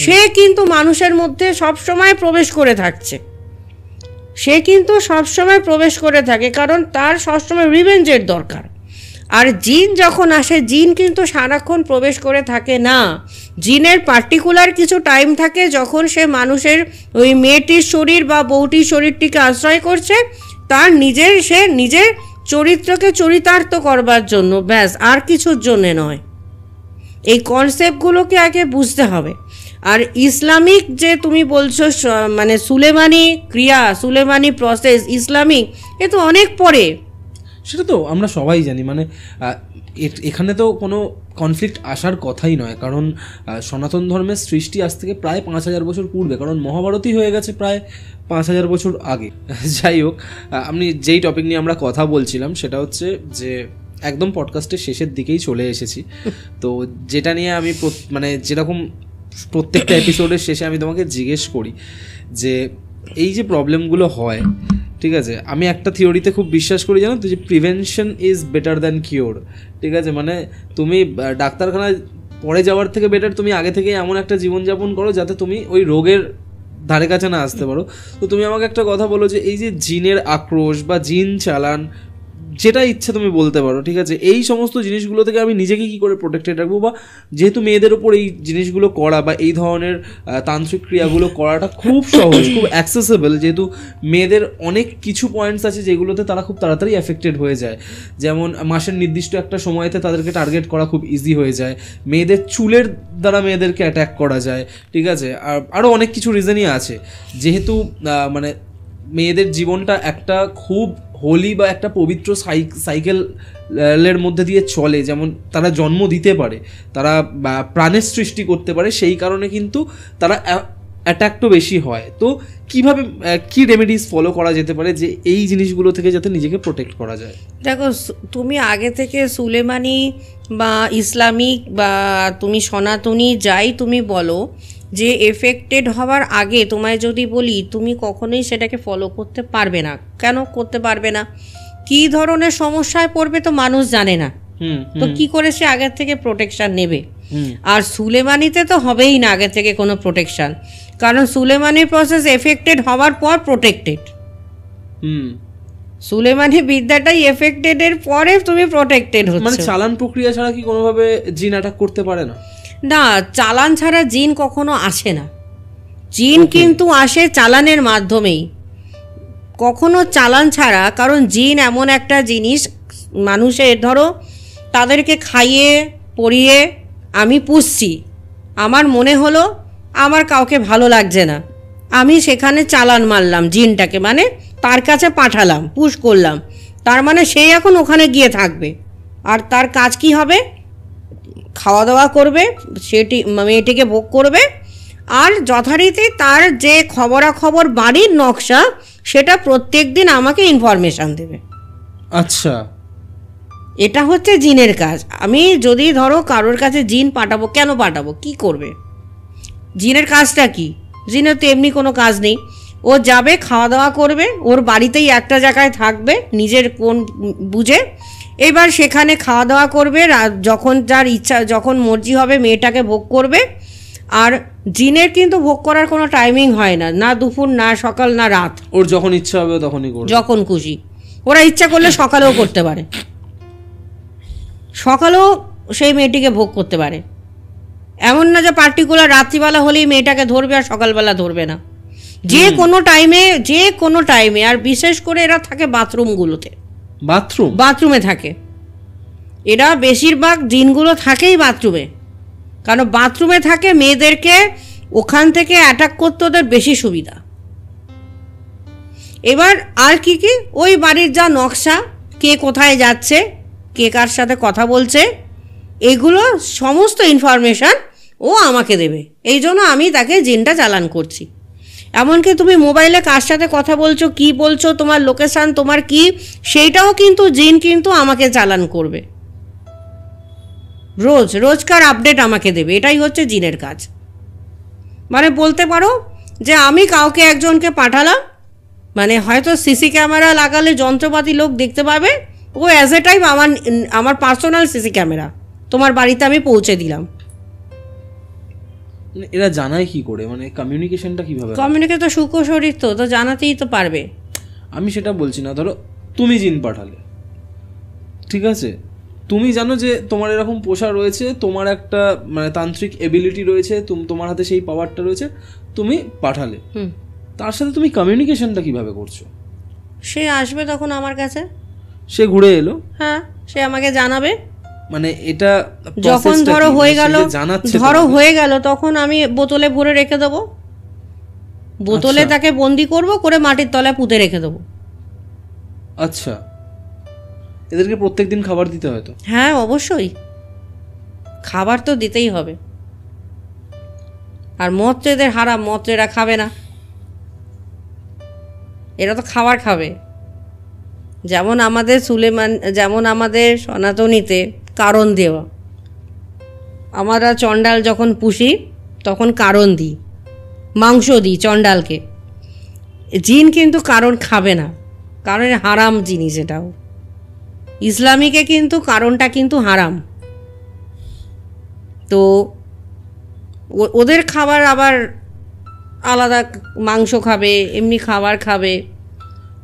সে কিন্তু মানুষের মধ্যে সবসময় প্রবেশ করে থাকছে, সে কিন্তু সবসময় প্রবেশ করে থাকে, কারণ তার সবসময় রিভেঞ্জের দরকার। আর জিন যখন আসে, জিন কিন্তু সারাক্ষণ প্রবেশ করে থাকে না। জিনের পার্টিকুলার কিছু টাইম থাকে যখন সে মানুষের ওই মেয়েটির শরীর বা বউটির শরীরটিকে আশ্রয় করছে, তার সে নিজের চরিত্রকে চরিতার্থ করবার জন্য, ব্যাস, আর কিছুর জন্যে নয়। এই কনসেপ্টগুলোকে আগে বুঝতে হবে। আর ইসলামিক যে তুমি বলছো মানে সুলেমানি ক্রিয়া, সুলেমানি প্রসেস ইসলামিক, এ তো অনেক পরে, সেটা তো আমরা সবাই জানি। মানে এখানে তো কোনো কনফ্লিক্ট আসার কথাই নয়, কারণ সনাতন ধর্মের সৃষ্টি আজ থেকে প্রায় 5000 বছর পূর্বে, কারণ মহাভারতই হয়ে গেছে প্রায় 5000 বছর আগে। যাই হোক, আপনি যেই টপিক নিয়ে আমরা কথা বলছিলাম সেটা হচ্ছে যে একদম পডকাস্টের শেষের দিকেই চলে এসেছি। তো যেটা নিয়ে আমি মানে যেরকম প্রত্যেকটা এপিসোডের শেষে আমি তোমাকে জিজ্ঞেস করি যে এই যে প্রবলেমগুলো হয়, ঠিক আছে, আমি একটা থিওরিতে খুব বিশ্বাস করি, জানো তো, যে prevention is better than cure. ঠিক আছে, মানে তুমি ডাক্তারখানায় পরে যাওয়ার থেকে বেটার তুমি আগে থেকে এমন একটা জীবনযাপন করো যাতে তুমি ওই রোগের ধারে কাছে না আসতে পারো। তো তুমি আমাকে একটা কথা বলো যে এই যে জিনের আক্রোশ বা জিন চালান যেটা ইচ্ছা তুমি বলতে পারো, ঠিক আছে? এই সমস্ত জিনিসগুলো থেকে আমি নিজেকে কী করে প্রোটেক্টেড রাখবো, বা যেহেতু মেয়েদের ওপর এই জিনিসগুলো করা বা এই ধরনের তান্ত্রিক ক্রিয়াগুলো করাটা খুব সহজ, খুব অ্যাক্সেসেবল, যেহেতু মেয়েদের অনেক কিছু পয়েন্টস আছে যেগুলোতে তারা খুব তাড়াতাড়ি অ্যাফেক্টেড হয়ে যায়। যেমন মাসের নির্দিষ্ট একটা সময়তে তাদেরকে টার্গেট করা খুব ইজি হয়ে যায়, মেয়েদের চুলের দ্বারা মেয়েদেরকে অ্যাট্যাক করা যায়, ঠিক আছে? আর আরও অনেক কিছু রিজনই আছে। যেহেতু মানে মেয়েদের জীবনটা একটা খুব হোলি বা একটা পবিত্র সাইকেলের মধ্যে দিয়ে চলে, যেমন তারা জন্ম দিতে পারে, তারা প্রাণের সৃষ্টি করতে পারে, সেই কারণে কিন্তু তারা অ্যাট্যাকটা বেশি হয়। তো কিভাবে কি রেমেডিস ফলো করা যেতে পারে যে এই জিনিসগুলো থেকে যাতে নিজেকে প্রোটেক্ট করা যায়? দেখো, তুমি আগে থেকে সুলেমানি বা ইসলামিক বা তুমি সনাতনী যাই তুমি বলো, যে এফেক্টেড হওয়ার আগে তোমায় যদি বলি, তুমি কখনোই সেটাকে ফলো করতে পারবে না। কেন করতে পারবে না? কী ধরনের সমস্যায় পড়বে তো মানুষ জানে না, তো কি করে সে আগের থেকে প্রোটেকশান নেবে? আর সুলেমানিতে তো হবেই না আগের থেকে কোনো প্রোটেকশান, কারণ সুলেমানির প্রসেস এফেক্টেড হওয়ার পর প্রোটেক্টেড। সুলেমানি বিদ্যাটাই এফেক্টেডের পরে তুমি প্রোটেক্টেড হচ্ছ। মানে চালান প্রক্রিয়া ছাড়া কি কোনোভাবে জিন অ্যাটাক করতে পারে না? না, চালান ছাড়া জিন কখনো আসে না। জিন কিন্তু আসে চালানের মাধ্যমেই, কখনো চালান ছাড়া। কারণ জিন এমন একটা জিনিস, মানুষের ধরো তাদেরকে খাইয়ে পরিয়ে আমি পুষছি, আমার মনে হলো আমার কাউকে ভালো লাগছে না, আমি সেখানে চালান মারলাম জিনটাকে, মানে তার কাছে পাঠালাম, পুশ করলাম, তার মানে সেই এখন ওখানে গিয়ে থাকবে। আর তার কাজ কি হবে? খাওয়া দাওয়া করবে, সেটি মেয়েটিকে ভোগ করবে, আর যথারীতি তার যে খবরাখবর বাড়ির নকশা সেটা প্রত্যেক দিন আমাকে ইনফরমেশান দেবে। আচ্ছা, এটা হচ্ছে জিনের কাজ। আমি যদি ধরো কারোর কাছে জিন পাঠাবো, কেন পাঠাবো, কি করবে? জিনের কাজটা কি? জিনের তো এমনি কোনো কাজ নেই, ও যাবে, খাওয়া দাওয়া করবে, ওর বাড়িতেই একটা জায়গায় থাকবে নিজের কোন বুঝে, এবার সেখানে খাওয়া দাওয়া করবে, যখন যার ইচ্ছা, যখন মর্জি হবে মেয়েটাকে ভোগ করবে। আর জিনের কিন্তু ভোগ করার কোনো টাইমিং হয় না, না দুপুর, না সকাল, না রাত, ওর যখন ইচ্ছা হবে তখনই করবে, যখন খুশি। ওরা ইচ্ছা করলে সকালেও করতে পারে, সকালেও সেই মেয়েটিকে ভোগ করতে পারে। এমন না যে পার্টিকুলার রাত্রিবেলা হলেই মেয়েটাকে ধরবে আর সকালবেলা ধরবে না, যে কোনো টাইমে। আর বিশেষ করে এরা থাকে বাথরুমগুলোতে, বাথরুমে থাকে এরা, বেশিরভাগ জিনগুলো থাকেই বাথরুমে, কারণ বাথরুমে থাকে, মেয়েদেরকে ওখান থেকে অ্যাটাক করতে ওদের বেশি সুবিধা। এবার আর কি কি, ওই বাড়ির যা নকশা, কে কোথায় যাচ্ছে, কে কার সাথে কথা বলছে, এগুলো সমস্ত ইনফরমেশান ও আমাকে দেবে। এই জন্য আমি তাকে জিনটা চালান করছি। এমনকি তুমি মোবাইলে কার সাথে কথা বলছো, কি বলছো, তোমার লোকেশান, তোমার কি, সেইটাও কিন্তু জিন কিন্তু আমাকে চালান করবে, রোজকার আপডেট আমাকে দেবে। এটাই হচ্ছে জিনের কাজ। মানে বলতে পারো যে আমি কাউকে একজনকে পাঠালাম, মানে হয়তো সিসি ক্যামেরা লাগালে যন্ত্রপাতি লোক দেখতে পাবে, ও অ্যাজ এ টাইম আমার পার্সোনাল সিসি ক্যামেরা তোমার বাড়িতে আমি পৌঁছে দিলাম। এরা জানায় কি করে, মানে কমিউনিকেশনটা কিভাবে? কমিউনিকেশন তো সুখ শরীর, তো জানাতেই তো পারবে। আমি সেটা বলছি না, ধরো তুমি জিন পাঠালে, ঠিক আছে, তুমি জানো যে তোমার এরকম পোষা রয়েছে, তোমার একটা মানে তান্ত্রিক এবিলিটি রয়েছে, তোমার হাতে সেই পাওয়ারটা রয়েছে, তুমি পাঠালে, তার সাথে তুমি কমিউনিকেশনটা কিভাবে করছো? সে আসবে তখন আমার কাছে, সে ঘুরে এলো, হ্যাঁ, সে আমাকে জানাবে। মানে এটা যখন ধরো হয়ে গেল তখন আমি বোতলে ভরে রেখে দেবো, বোতলে তাকে বন্দি করব করে মাটির তলায় পুঁতে রেখে দেবো। আচ্ছা, এদেরকে প্রত্যেকদিন খাবার দিতে হয় তো? হ্যাঁ, অবশ্যই খাবার তো দিতেই হবে। আর মদ তো এদের হারাম, মদ তো এরা খাবে না, এরা তো খাবার খাবে। যেমন আমাদের সনাতনীতে কারণ দেওয়া, আমরা চণ্ডাল যখন পুষি তখন কারণ দিই, মাংস দিই চণ্ডালকে। জিন কিন্তু কারণ খাবে না, কারণ হারাম জিনিস এটাও। ইসলামিকে কিন্তু কারণটা কিন্তু হারাম। তো ওদের খাবার আবার আলাদা, মাংস খাবে, এমনি খাবার খাবে।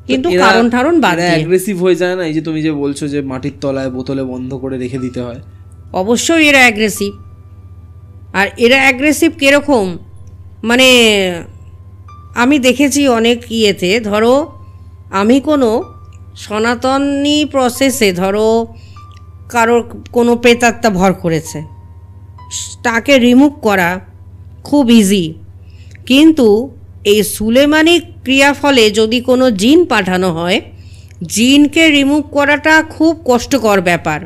কিন্তু কারণ ঠারণ বাদ দিয়ে অ্যাগ্রেসিভ হয়ে যায় না? এই যে তুমি যে বলছো যে মাটির তলায় বোতলে বন্ধ করে রেখে দিতে হয়, অবশ্যই এরা অ্যাগ্রেসিভ। আর এরা অ্যাগ্রেসিভ কীরকম, মানে আমি দেখেছি অনেক ইয়েতে, ধরো আমি কোনো সনাতনী প্রসেসে, ধরো কারোর কোনো প্রেতাত্মা ভর করেছে, তাকে রিমুভ করা খুব ইজি। কিন্তু এই সুলেমানি ক্রিয়া ফলে যদি কোনো জিন পাঠানো হয়, জিনকে রিমুভ করাটা খুব কষ্টকর ব্যাপার।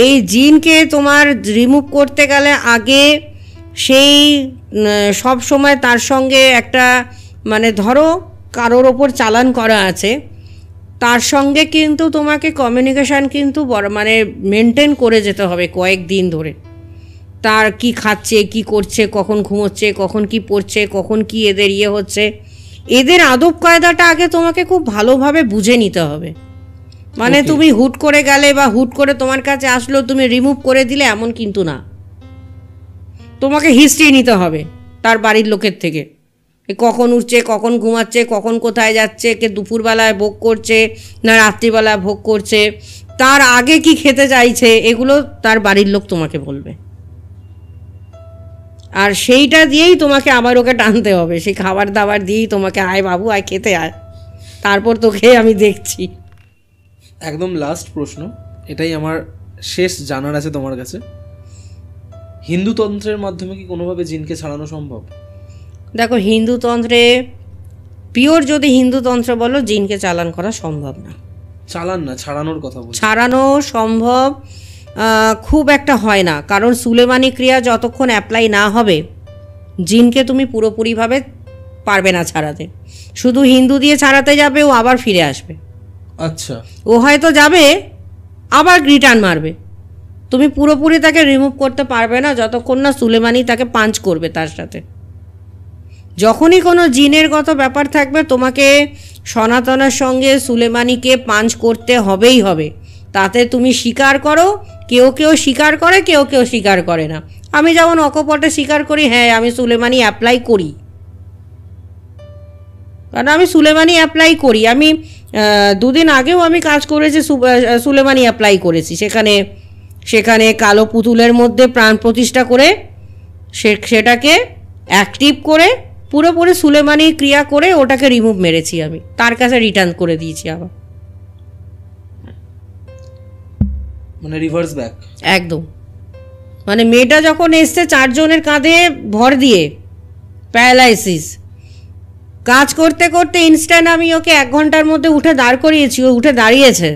এই জিনকে তোমার রিমুভ করতে গেলে আগে সেই সব সময় তার সঙ্গে একটা, মানে ধরো কারোর ওপর চালান করা আছে, তার সঙ্গে কিন্তু তোমাকে কমিউনিকেশান কিন্তু মানে মেনটেন করে যেতে হবে কয়েকদিন ধরে। তার কি খাচ্ছে, কি করছে, কখন ঘুমোচ্ছে, কখন কি পড়ছে, কখন কি এদের ইয়ে হচ্ছে, এদের আদব কায়দাটা আগে তোমাকে খুব ভালোভাবে বুঝে নিতে হবে। মানে তুমি হুট করে গেলে বা হুট করে তোমার কাছে আসলো, তুমি রিমুভ করে দিলে এমন কিন্তু না। তোমাকে হিস্ট্রি নিতে হবে তার বাড়ির লোকের থেকে, কখন উঠছে, কখন ঘুমাচ্ছে, কখন কোথায় যাচ্ছে, কে দুপুরবেলায় ভোগ করছে না রাত্রিবেলায় ভোগ করছে, তার আগে কি খেতে চাইছে, এগুলো তার বাড়ির লোক তোমাকে বলবে। আর সেইটা দিয়েই তোমাকে আবার ওকে টানতে হবে, সেই খাবার দাবার দিয়েই তোমাকে, আয় বাবু আয় খেতে আয়, তারপর তোকে আমি দেখছি। একদম লাস্ট প্রশ্ন, এটাই আমার শেষ জানার আছে তোমার কাছে, হিন্দুতন্ত্রের মাধ্যমে কি কোনোভাবে জিনকে ছাড়ানো সম্ভব? দেখো, হিন্দুতন্ত্রে পিওর যদি হিন্দুতন্ত্র বলো, জিনকে চালান করা সম্ভব না। চালান না, ছাড়ানোর কথা বলছি। ছাড়ানো সম্ভব খুব একটা হয় না, কারণ সুলেমানি ক্রিয়া যতক্ষণ অ্যাপ্লাই না হবে, জিনকে তুমি পুরোপুরিভাবে পারবে না ছাড়াতে। শুধু হিন্দু দিয়ে ছাড়াতে যাবে, ও আবার ফিরে আসবে। আচ্ছা, ও হয়তো যাবে আবার রিটার্ন মারবে, তুমি পুরোপুরি তাকে রিমুভ করতে পারবে না যতক্ষণ না সুলেমানি তাকে পাঞ্চ করবে তার সাথে। যখনই কোনো জিনের গত ব্যাপার থাকবে, তোমাকে সনাতনের সঙ্গে সুলেমানিকে পাঞ্চ করতে হবেই হবে। তাতে তুমি স্বীকার করো, কেউ কেউ স্বীকার করে, কেউ কেউ স্বীকার করে না। আমি যেমন অকপটে স্বীকার করি, হ্যাঁ আমি সুলেমানি অ্যাপ্লাই করি, কারণ আমি সুলেমানি অ্যাপ্লাই করি। আমি দুদিন আগেও আমি কাজ করেছি, সুলেমানি অ্যাপ্লাই করেছি। সেখানে কালো পুতুলের মধ্যে প্রাণ প্রতিষ্ঠা করে সেটাকে অ্যাক্টিভ করে পুরোপুরি সুলেমানি ক্রিয়া করে ওটাকে রিমুভ মেরেছি, আমি তার কাছে রিটার্ন করে দিয়েছি আবার, মানে রিভার্স ব্যাক একদম। মানে মেয়েটা যখন এসছে 4 জনের কাঁধে ভর দিয়ে, প্যারালাইসিস, কাজ করতে করতে ইনস্ট্যান্ট আমি ওকে 1 ঘন্টার মধ্যে উঠে দাঁড় করিয়েছি, ও উঠে দাঁড়িয়েছে।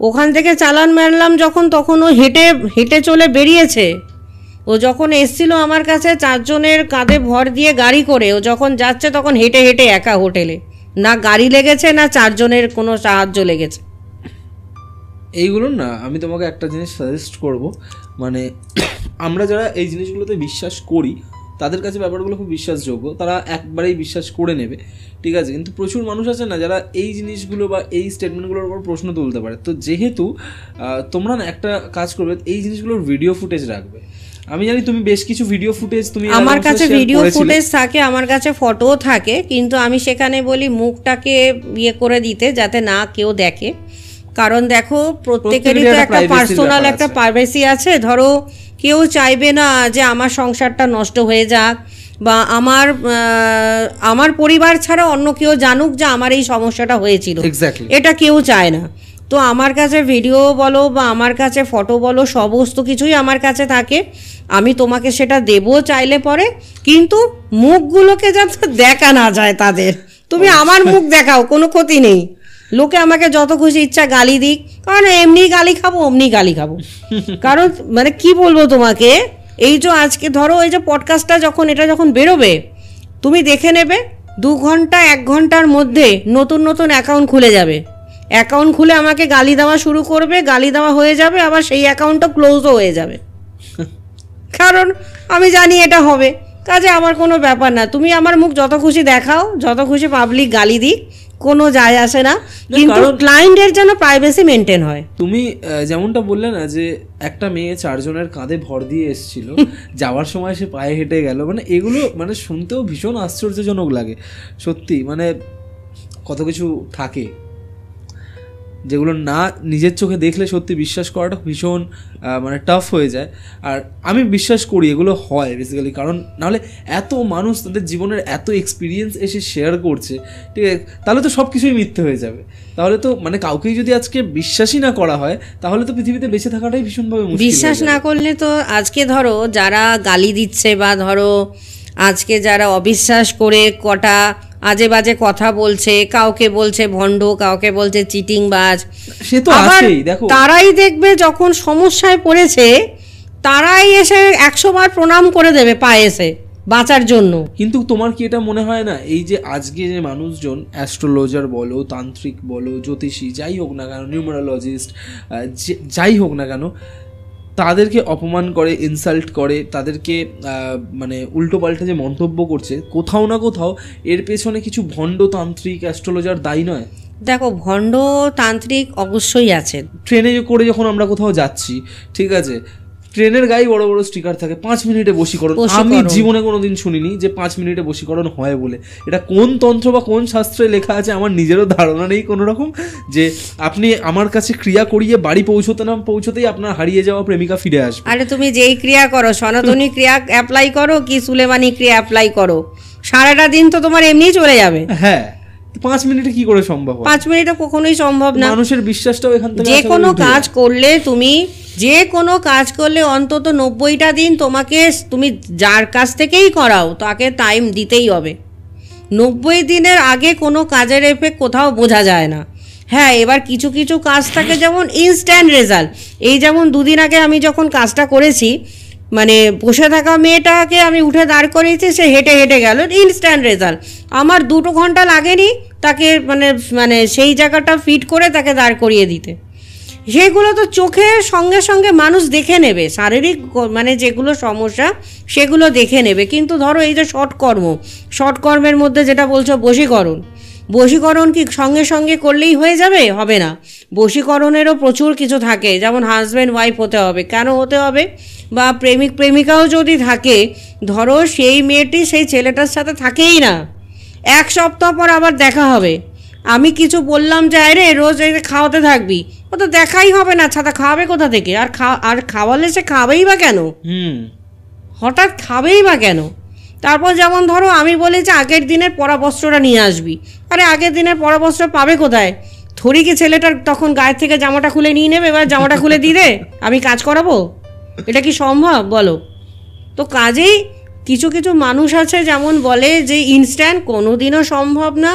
ওখান থেকে চালান মারলাম যখন, তখন ও হেঁটে হেঁটে চলে বেরিয়েছে। ও যখন এসছিল আমার কাছে 4 জনের কাঁধে ভর দিয়ে গাড়ি করে, ও যখন যাচ্ছে তখন হেঁটে হেঁটে একা হোটেলে, না গাড়ি লেগেছে না 4 জনের কোনো সাহায্য লেগেছে। এইগুলো না, আমি তোমাকে একটা জিনিস সাজেস্ট করব, মানে আমরা যারা এই জিনিসগুলোতে বিশ্বাস করি তাদের কাছে ব্যাপারগুলো খুব বিশ্বাসযোগ্য, তারা একবারেই বিশ্বাস করে নেবে, ঠিক আছে। কিন্তু প্রচুর মানুষ আছে না যারা এই জিনিসগুলো বা এই স্টেটমেন্টগুলোর উপর প্রশ্ন তুলতে পারে। তো যেহেতু তোমরা না একটা কাজ করবে, এই জিনিসগুলোর ভিডিও ফুটেজ রাখবে। আমি জানি তুমি বেশ কিছু ভিডিও ফুটেজ, তুমি আমার কাছে ভিডিও ফুটেজ থাকে, আমার কাছে ফটোও থাকে, কিন্তু আমি সেখানে বলি মুখটাকে ইয়ে করে দিতে, যাতে না কেউ দেখে। কারণ দেখো, প্রত্যেকেরই তো একটা পার্সোনাল একটা প্রাইভেসি আছে। ধরো কেউ চাইবে না যে আমার সংসারটা নষ্ট হয়ে যাক, বা আমার পরিবার ছাড়া অন্য কেউ জানুক যে আমার এই সমস্যাটা হয়েছিল, এটা কেউ চায় না। তো আমার কাছে ভিডিও বলো বা আমার কাছে ফটো বলো, সমস্ত কিছুই আমার কাছে থাকে। আমি তোমাকে সেটা দেবো চাইলে পরে, কিন্তু মুখগুলোকে যাতে দেখা না যায় তাদের। তুমি আমার মুখ দেখাও, কোনো ক্ষতি নেই। লোকে আমাকে যত খুশি ইচ্ছা গালি দিক, কারণ এমনি গালি খাবো, অমনি গালি খাবো। কারণ মানে কি বলবো তোমাকে, এই যে আজকে ধরো এই যে পডকাস্টটা এটা যখন বেরোবে, তুমি দেখে নেবে 2 ঘন্টা 1 ঘন্টার মধ্যে নতুন নতুন অ্যাকাউন্ট খুলে যাবে। অ্যাকাউন্ট খুলে আমাকে গালি দেওয়া শুরু করবে, গালি দেওয়া হয়ে যাবে, আবার সেই অ্যাকাউন্টটা ক্লোজও হয়ে যাবে। কারণ আমি জানি এটা হবে, কাজে আমার কোনো ব্যাপার না। তুমি আমার মুখ যত খুশি দেখাও, যত খুশি পাবলিক গালি দিক, কোনো যায় আসে না, কিন্তু ক্লায়েন্টের যেন প্রাইভেসি মেনটেন হয়। তুমি যেমনটা বললে না যে একটা মেয়ে 4 জনের কাঁধে ভর দিয়ে এসেছিল, যাওয়ার সময় সে পায়ে হেঁটে গেল, মানে এগুলো মানে শুনতেও ভীষণ আশ্চর্যজনক লাগে সত্যি। মানে কত কিছু থাকে যেগুলো না নিজের চোখে দেখলে সত্যি বিশ্বাস করাটা ভীষণ মানে টাফ হয়ে যায়। আর আমি বিশ্বাস করি এগুলো হয় বেসিক্যালি, কারণ নাহলে এত মানুষ তাদের জীবনের এত এক্সপিরিয়েন্স এসে শেয়ার করছে, ঠিক আছে, তাহলে তো সব কিছুই মিথ্যে হয়ে যাবে। তাহলে তো মানে কাউকেই যদি আজকে বিশ্বাসই না করা হয় তাহলে তো পৃথিবীতে বেঁচে থাকাটাই ভীষণভাবে মুশকিল। বিশ্বাস না করলে তো আজকে ধরো যারা গালি দিচ্ছে বা ধরো আজকে যারা অবিশ্বাস করে কটা আজে বাজে কথা বলছে, কাউকে বলছে ভণ্ড, কাউকে বলছে চিটিংবাজ, সে তো আছেই। দেখো তারাই দেখবে যখন সমস্যায় পড়েছে তারাই এসে 100 বার প্রণাম করে দেবে পায়ে এসে বাঁচার জন্য। কিন্তু তোমার কি এটা মনে হয় না এই যে আজকে যে মানুষজন অ্যাস্ট্রোলজার বলো, তান্ত্রিক বলো, জ্যোতিষী যাই হোক না কেন, নিউমারোলজিস্ট যাই হোক না কেন, তাদেরকে অপমান করে, ইনসাল্ট করে, তাদেরকে মানে উল্টোপাল্টা যে মন্তব্য করছে, কোথাও না কোথাও এর পেছনে কিছু ভণ্ড তান্ত্রিক অ্যাস্ট্রোলজার দায়ী নয়? দেখো ভণ্ড তান্ত্রিক অবশ্যই আছে। ট্রেনে করে যখন আমরা কোথাও যাচ্ছি, ঠিক আছে, ট্রেনের গায়ে বড় বড় স্টিকার থাকে 5 মিনিটে বশীকরণ। আমি জীবনে কোনোদিন শুনিনি যে 5 মিনিটে বশীকরণ হয় বলে। এটা কোন তন্ত্র বা কোন শাস্ত্রে লেখা আছে আমার নিজেরও ধারণা নেই কোনো রকম, যে আপনি আমার কাছে ক্রিয়া করিয়ে বাড়ি পৌঁছতে না পৌঁছতেই আপনার হারিয়ে যাওয়া প্রেমিকা ফিরে আসবে। আরে তুমি যেই ক্রিয়া করো, সনাতনী ক্রিয়া অ্যাপ্লাই করো কি সুলেমানি ক্রিয়া অ্যাপ্লাই করো, সারাটা দিন তো তোমার এমনিই চলে যাবে। হ্যাঁ, 5 মিনিটে কি করে সম্ভব? 5 মিনিটে কখনোই সম্ভব না। মানুষের বিশ্বাসটাও এখান থেকে, যে কোনো কাজ করলে অন্তত 90টা দিন তুমি যার কাছ থেকেই করাও তাকে টাইম দিতেই হবে। 90 দিনের আগে কোনো কাজের এফেক্ট কোথাও বোঝা যায় না। হ্যাঁ, এবার কিছু কিছু কাজ থাকে যেমন ইনস্ট্যান্ট রেজাল্ট। এই যেমন 2 দিন আগে আমি যখন কাজটা করেছি, মানে বসে থাকা মেয়েটাকে আমি উঠে দাঁড় করিয়েছি, সে হেঁটে হেঁটে গেল, ইনস্ট্যান্ট রেজাল্ট। আমার 2 ঘন্টা লাগেনি তাকে মানে সেই জায়গাটা ফিট করে তাকে দাঁড় করিয়ে দিতে। সেগুলো তো চোখে সঙ্গে সঙ্গে মানুষ দেখে নেবে, শারীরিক মানে যেগুলো সমস্যা সেগুলো দেখে নেবে। কিন্তু ধরো এই যে শর্টকর্মের মধ্যে যেটা বলছো বশীকরণ কি সঙ্গে সঙ্গে করলেই হয়ে যাবে? হবে না। বশীকরণেরও প্রচুর কিছু থাকে, যেমন হাজব্যান্ড ওয়াইফ হতে হবে। কেন হতে হবে? বা প্রেমিক প্রেমিকাও যদি থাকে, ধরো সেই মেয়েটি সেই ছেলেটার সাথে থাকেই না, 1 সপ্তাহ পর আবার দেখা হবে। আমি কিছু বললাম যে আরে রোজ এই খাওয়াতে থাকবি, ও তো দেখাই হবে না, ছাতা খাওয়াবে কোথা থেকে? আর খাওয়ালে সে খাবেই বা কেন? হঠাৎ খাবেই বা কেন? তারপর যেমন ধরো আমি বলি যে আগের দিনের পরা বস্ত্রটা নিয়ে আসবি। আরে আগের দিনের পরা বস্ত্র পাবে কোথায়? থরি কি ছেলেটার তখন গায়ের থেকে জামাটা খুলে নিয়ে নেবে, এবার জামাটা খুলে দিয়ে দে, আমি কাজ করাবো? এটা কি সম্ভব বলো? তো কাজেই কিছু কিছু মানুষ আছে যেমন বলে যে ইনস্ট্যান্ট, কোনোদিনও সম্ভব না।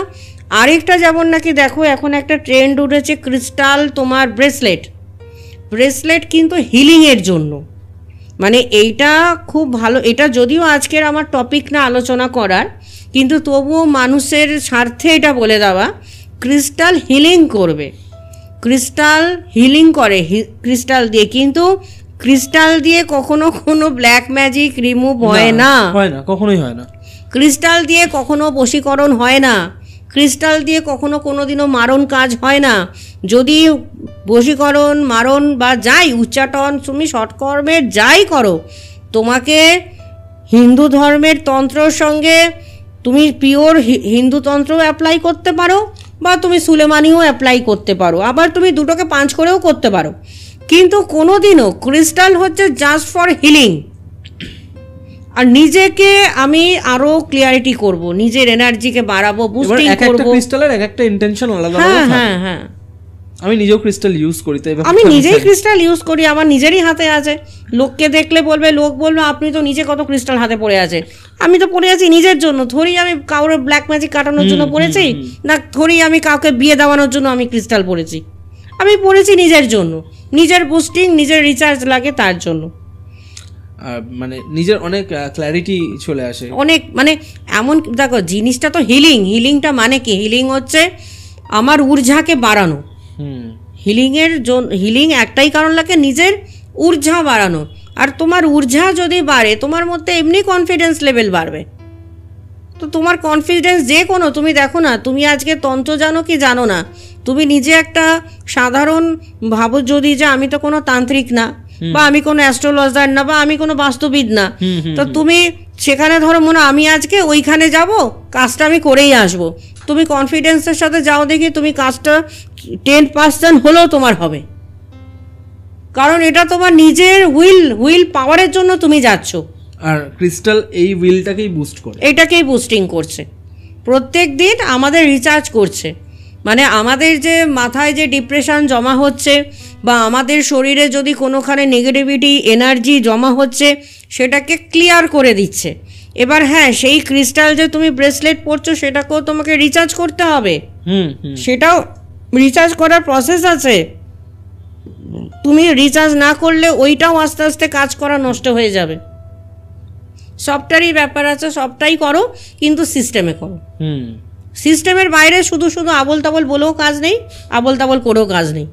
আরেকটা যেমন নাকি দেখো এখন একটা ট্রেন্ড উঠেছে ক্রিস্টাল তোমার ব্রেসলেট কিন্তু হিলিংয়ের জন্য। মানে এইটা খুব ভালো, এটা যদিও আজকের আমার টপিক না আলোচনা করার, কিন্তু তবুও মানুষের স্বার্থে এটা বলে দেওয়া, ক্রিস্টাল হিলিং করবে, ক্রিস্টাল হিলিং করে ক্রিস্টাল দিয়ে। কিন্তু ক্রিস্টাল দিয়ে কখনো কোনো ব্ল্যাক ম্যাজিক রিমুভ হয় না, কখনোই হয় না। ক্রিস্টাল দিয়ে কখনো বশীকরণ হয় না, ক্রিস্টাল দিয়ে কখনো কোনোদিনও মারণ কাজ হয় না। যদি বশীকরণ, মারণ বা যাই উচ্চাটন তুমি শর্টকর্মের যাই করো, তোমাকে হিন্দু ধর্মের তন্ত্রর সঙ্গে তুমি পিওর হিন্দু তন্ত্রও অ্যাপ্লাই করতে পারো, বা তুমি সুলেমানিও অ্যাপ্লাই করতে পারো, আবার তুমি দুটোকে 5 করেও করতে পারো। কিন্তু কোনোদিনও ক্রিস্টাল হচ্ছে জাস্ট ফর হিলিং। আর নিজেকে আমি আরো ক্লিয়ারিটি করব, নিজের এনার্জিকে বাড়াবো, বুস্টিং করব। একটা ক্রিস্টালের একটা ইন্টেনশন আলাদা। হ্যাঁ, আমি নিজেও ক্রিস্টাল ইউজ করি, তাই আমি নিজেই ক্রিস্টাল ইউজ করি, আমার নিজেরই হাতে আছে। লোককে দেখলে লোক বলবে আপনি তো নিজে কত ক্রিস্টাল হাতে পড়ে আছে। আমি তো পড়ে আছি নিজের জন্য, থরি আমি কাউরে ব্ল্যাক ম্যাজিক কাটানোর জন্য পড়েছি না, থরি আমি কাউকে বিয়ে দেওয়ানোর জন্য আমি ক্রিস্টাল পড়েছি। আমি পড়েছি নিজের জন্য, নিজের বুস্টিং, নিজের রিচার্জ লাগে তার জন্য। মানে নিজের অনেক ক্ল্যারিটি চলে আসে, অনেক মানে এমন দেখো জিনিসটা তো হিলিংটা মানে কি? হিলিং হচ্ছে আমার ঊর্জাকে বাড়ানো। হিলিং একটাই কারণ লাগে, নিজের ঊর্জা বাড়ানো। আর তোমার ঊর্জা যদি বাড়ে তোমার মধ্যে এমনি কনফিডেন্স লেভেল বাড়বে। তো তোমার কনফিডেন্স যে কোনো, তুমি দেখো না, তুমি আজকে তন্ত্র জানো কি জানো না, তুমি নিজে একটা সাধারণ ভাবো যদি যে আমি তো কোনো তান্ত্রিক না, বা আমি কোনো অ্যাস্ট্রোলজার না, বা আমি কোনো বাস্তুবিদ না, তো তুমি সেখানে ধরো মনে আমি আজকে ওইখানে যাব, কাজটা আমি করেই আসবো, তুমি কনফিডেন্সের সাথে যাও, দেখি তুমি কাজটা 10% হলেও তোমার হবে, কারণ এটা তোমার নিজের হুইল পাওয়ারের জন্য তুমি যাচ্ছ। আর ক্রিস্টাল এই উইলটাকেই বুস্ট করে, এটাকেই বুস্টিং করছে, প্রত্যেক দিন আমাদের রিচার্জ করছে। মানে আমাদের যে মাথায় যে ডিপ্রেশন জমা হচ্ছে বা আমাদের শরীরে যদি কোনোখানে নেগেটিভিটি এনার্জি জমা হচ্ছে সেটাকে ক্লিয়ার করে দিচ্ছে। এবার হ্যাঁ, সেই ক্রিস্টাল যে তুমি ব্রেসলেট পরছো সেটাকেও তোমাকে রিচার্জ করতে হবে, সেটাও রিচার্জ করার প্রসেস আছে। তুমি রিচার্জ না করলে ওইটাও আস্তে আস্তে কাজ করা নষ্ট হয়ে যাবে। সবটারই ব্যাপার আছে, সবটাই করো কিন্তু সিস্টেমে করো। সিস্টেমের বাইরে শুধু শুধু আবল তাবল বলেও কাজ নেই, আবল তাবল করেও কাজ নেই।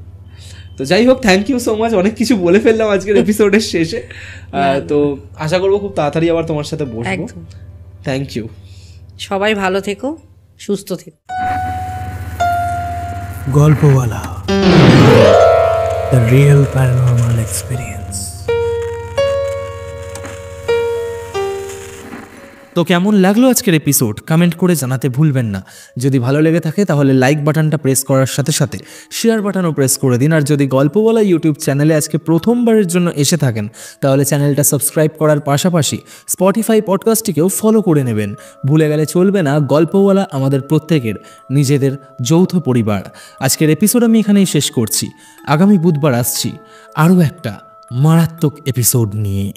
তো যাই হোক, থ্যাংক ইউ সো মাচ, অনেক কিছু বলে ফেললাম আজকের এপিসোডের শেষে। তো আশা করবো খুব তাড়াতাড়ি আবার তোমার সাথে বসবো। Thank you. সবাই ভালো থেকো, সুস্থ থেকো। Golpowala, the real paranormal experience. তো কেমন লাগলো আজকের এপিসোড কমেন্ট করে জানাতে ভুলবেন না। যদি ভালো লেগে থাকে তাহলে লাইক বাটনটা প্রেস করার সাথে সাথে শেয়ার বাটনও প্রেস করে দিন। আর যদি গল্পওয়ালা ইউটিউব চ্যানেলে আজকে প্রথমবারের জন্য এসে থাকেন তাহলে চ্যানেলটা সাবস্ক্রাইব করার পাশাপাশি স্পটিফাই পডকাস্টটিকেও ফলো করে নেবেন। ভুলে গেলে চলবে না, গল্পওয়ালা আমাদের প্রত্যেকের নিজেদের যৌথ পরিবার। আজকের এপিসোড আমি এখানেই শেষ করছি। আগামী বুধবার আসছি আরও একটা মারাত্মক এপিসোড নিয়ে।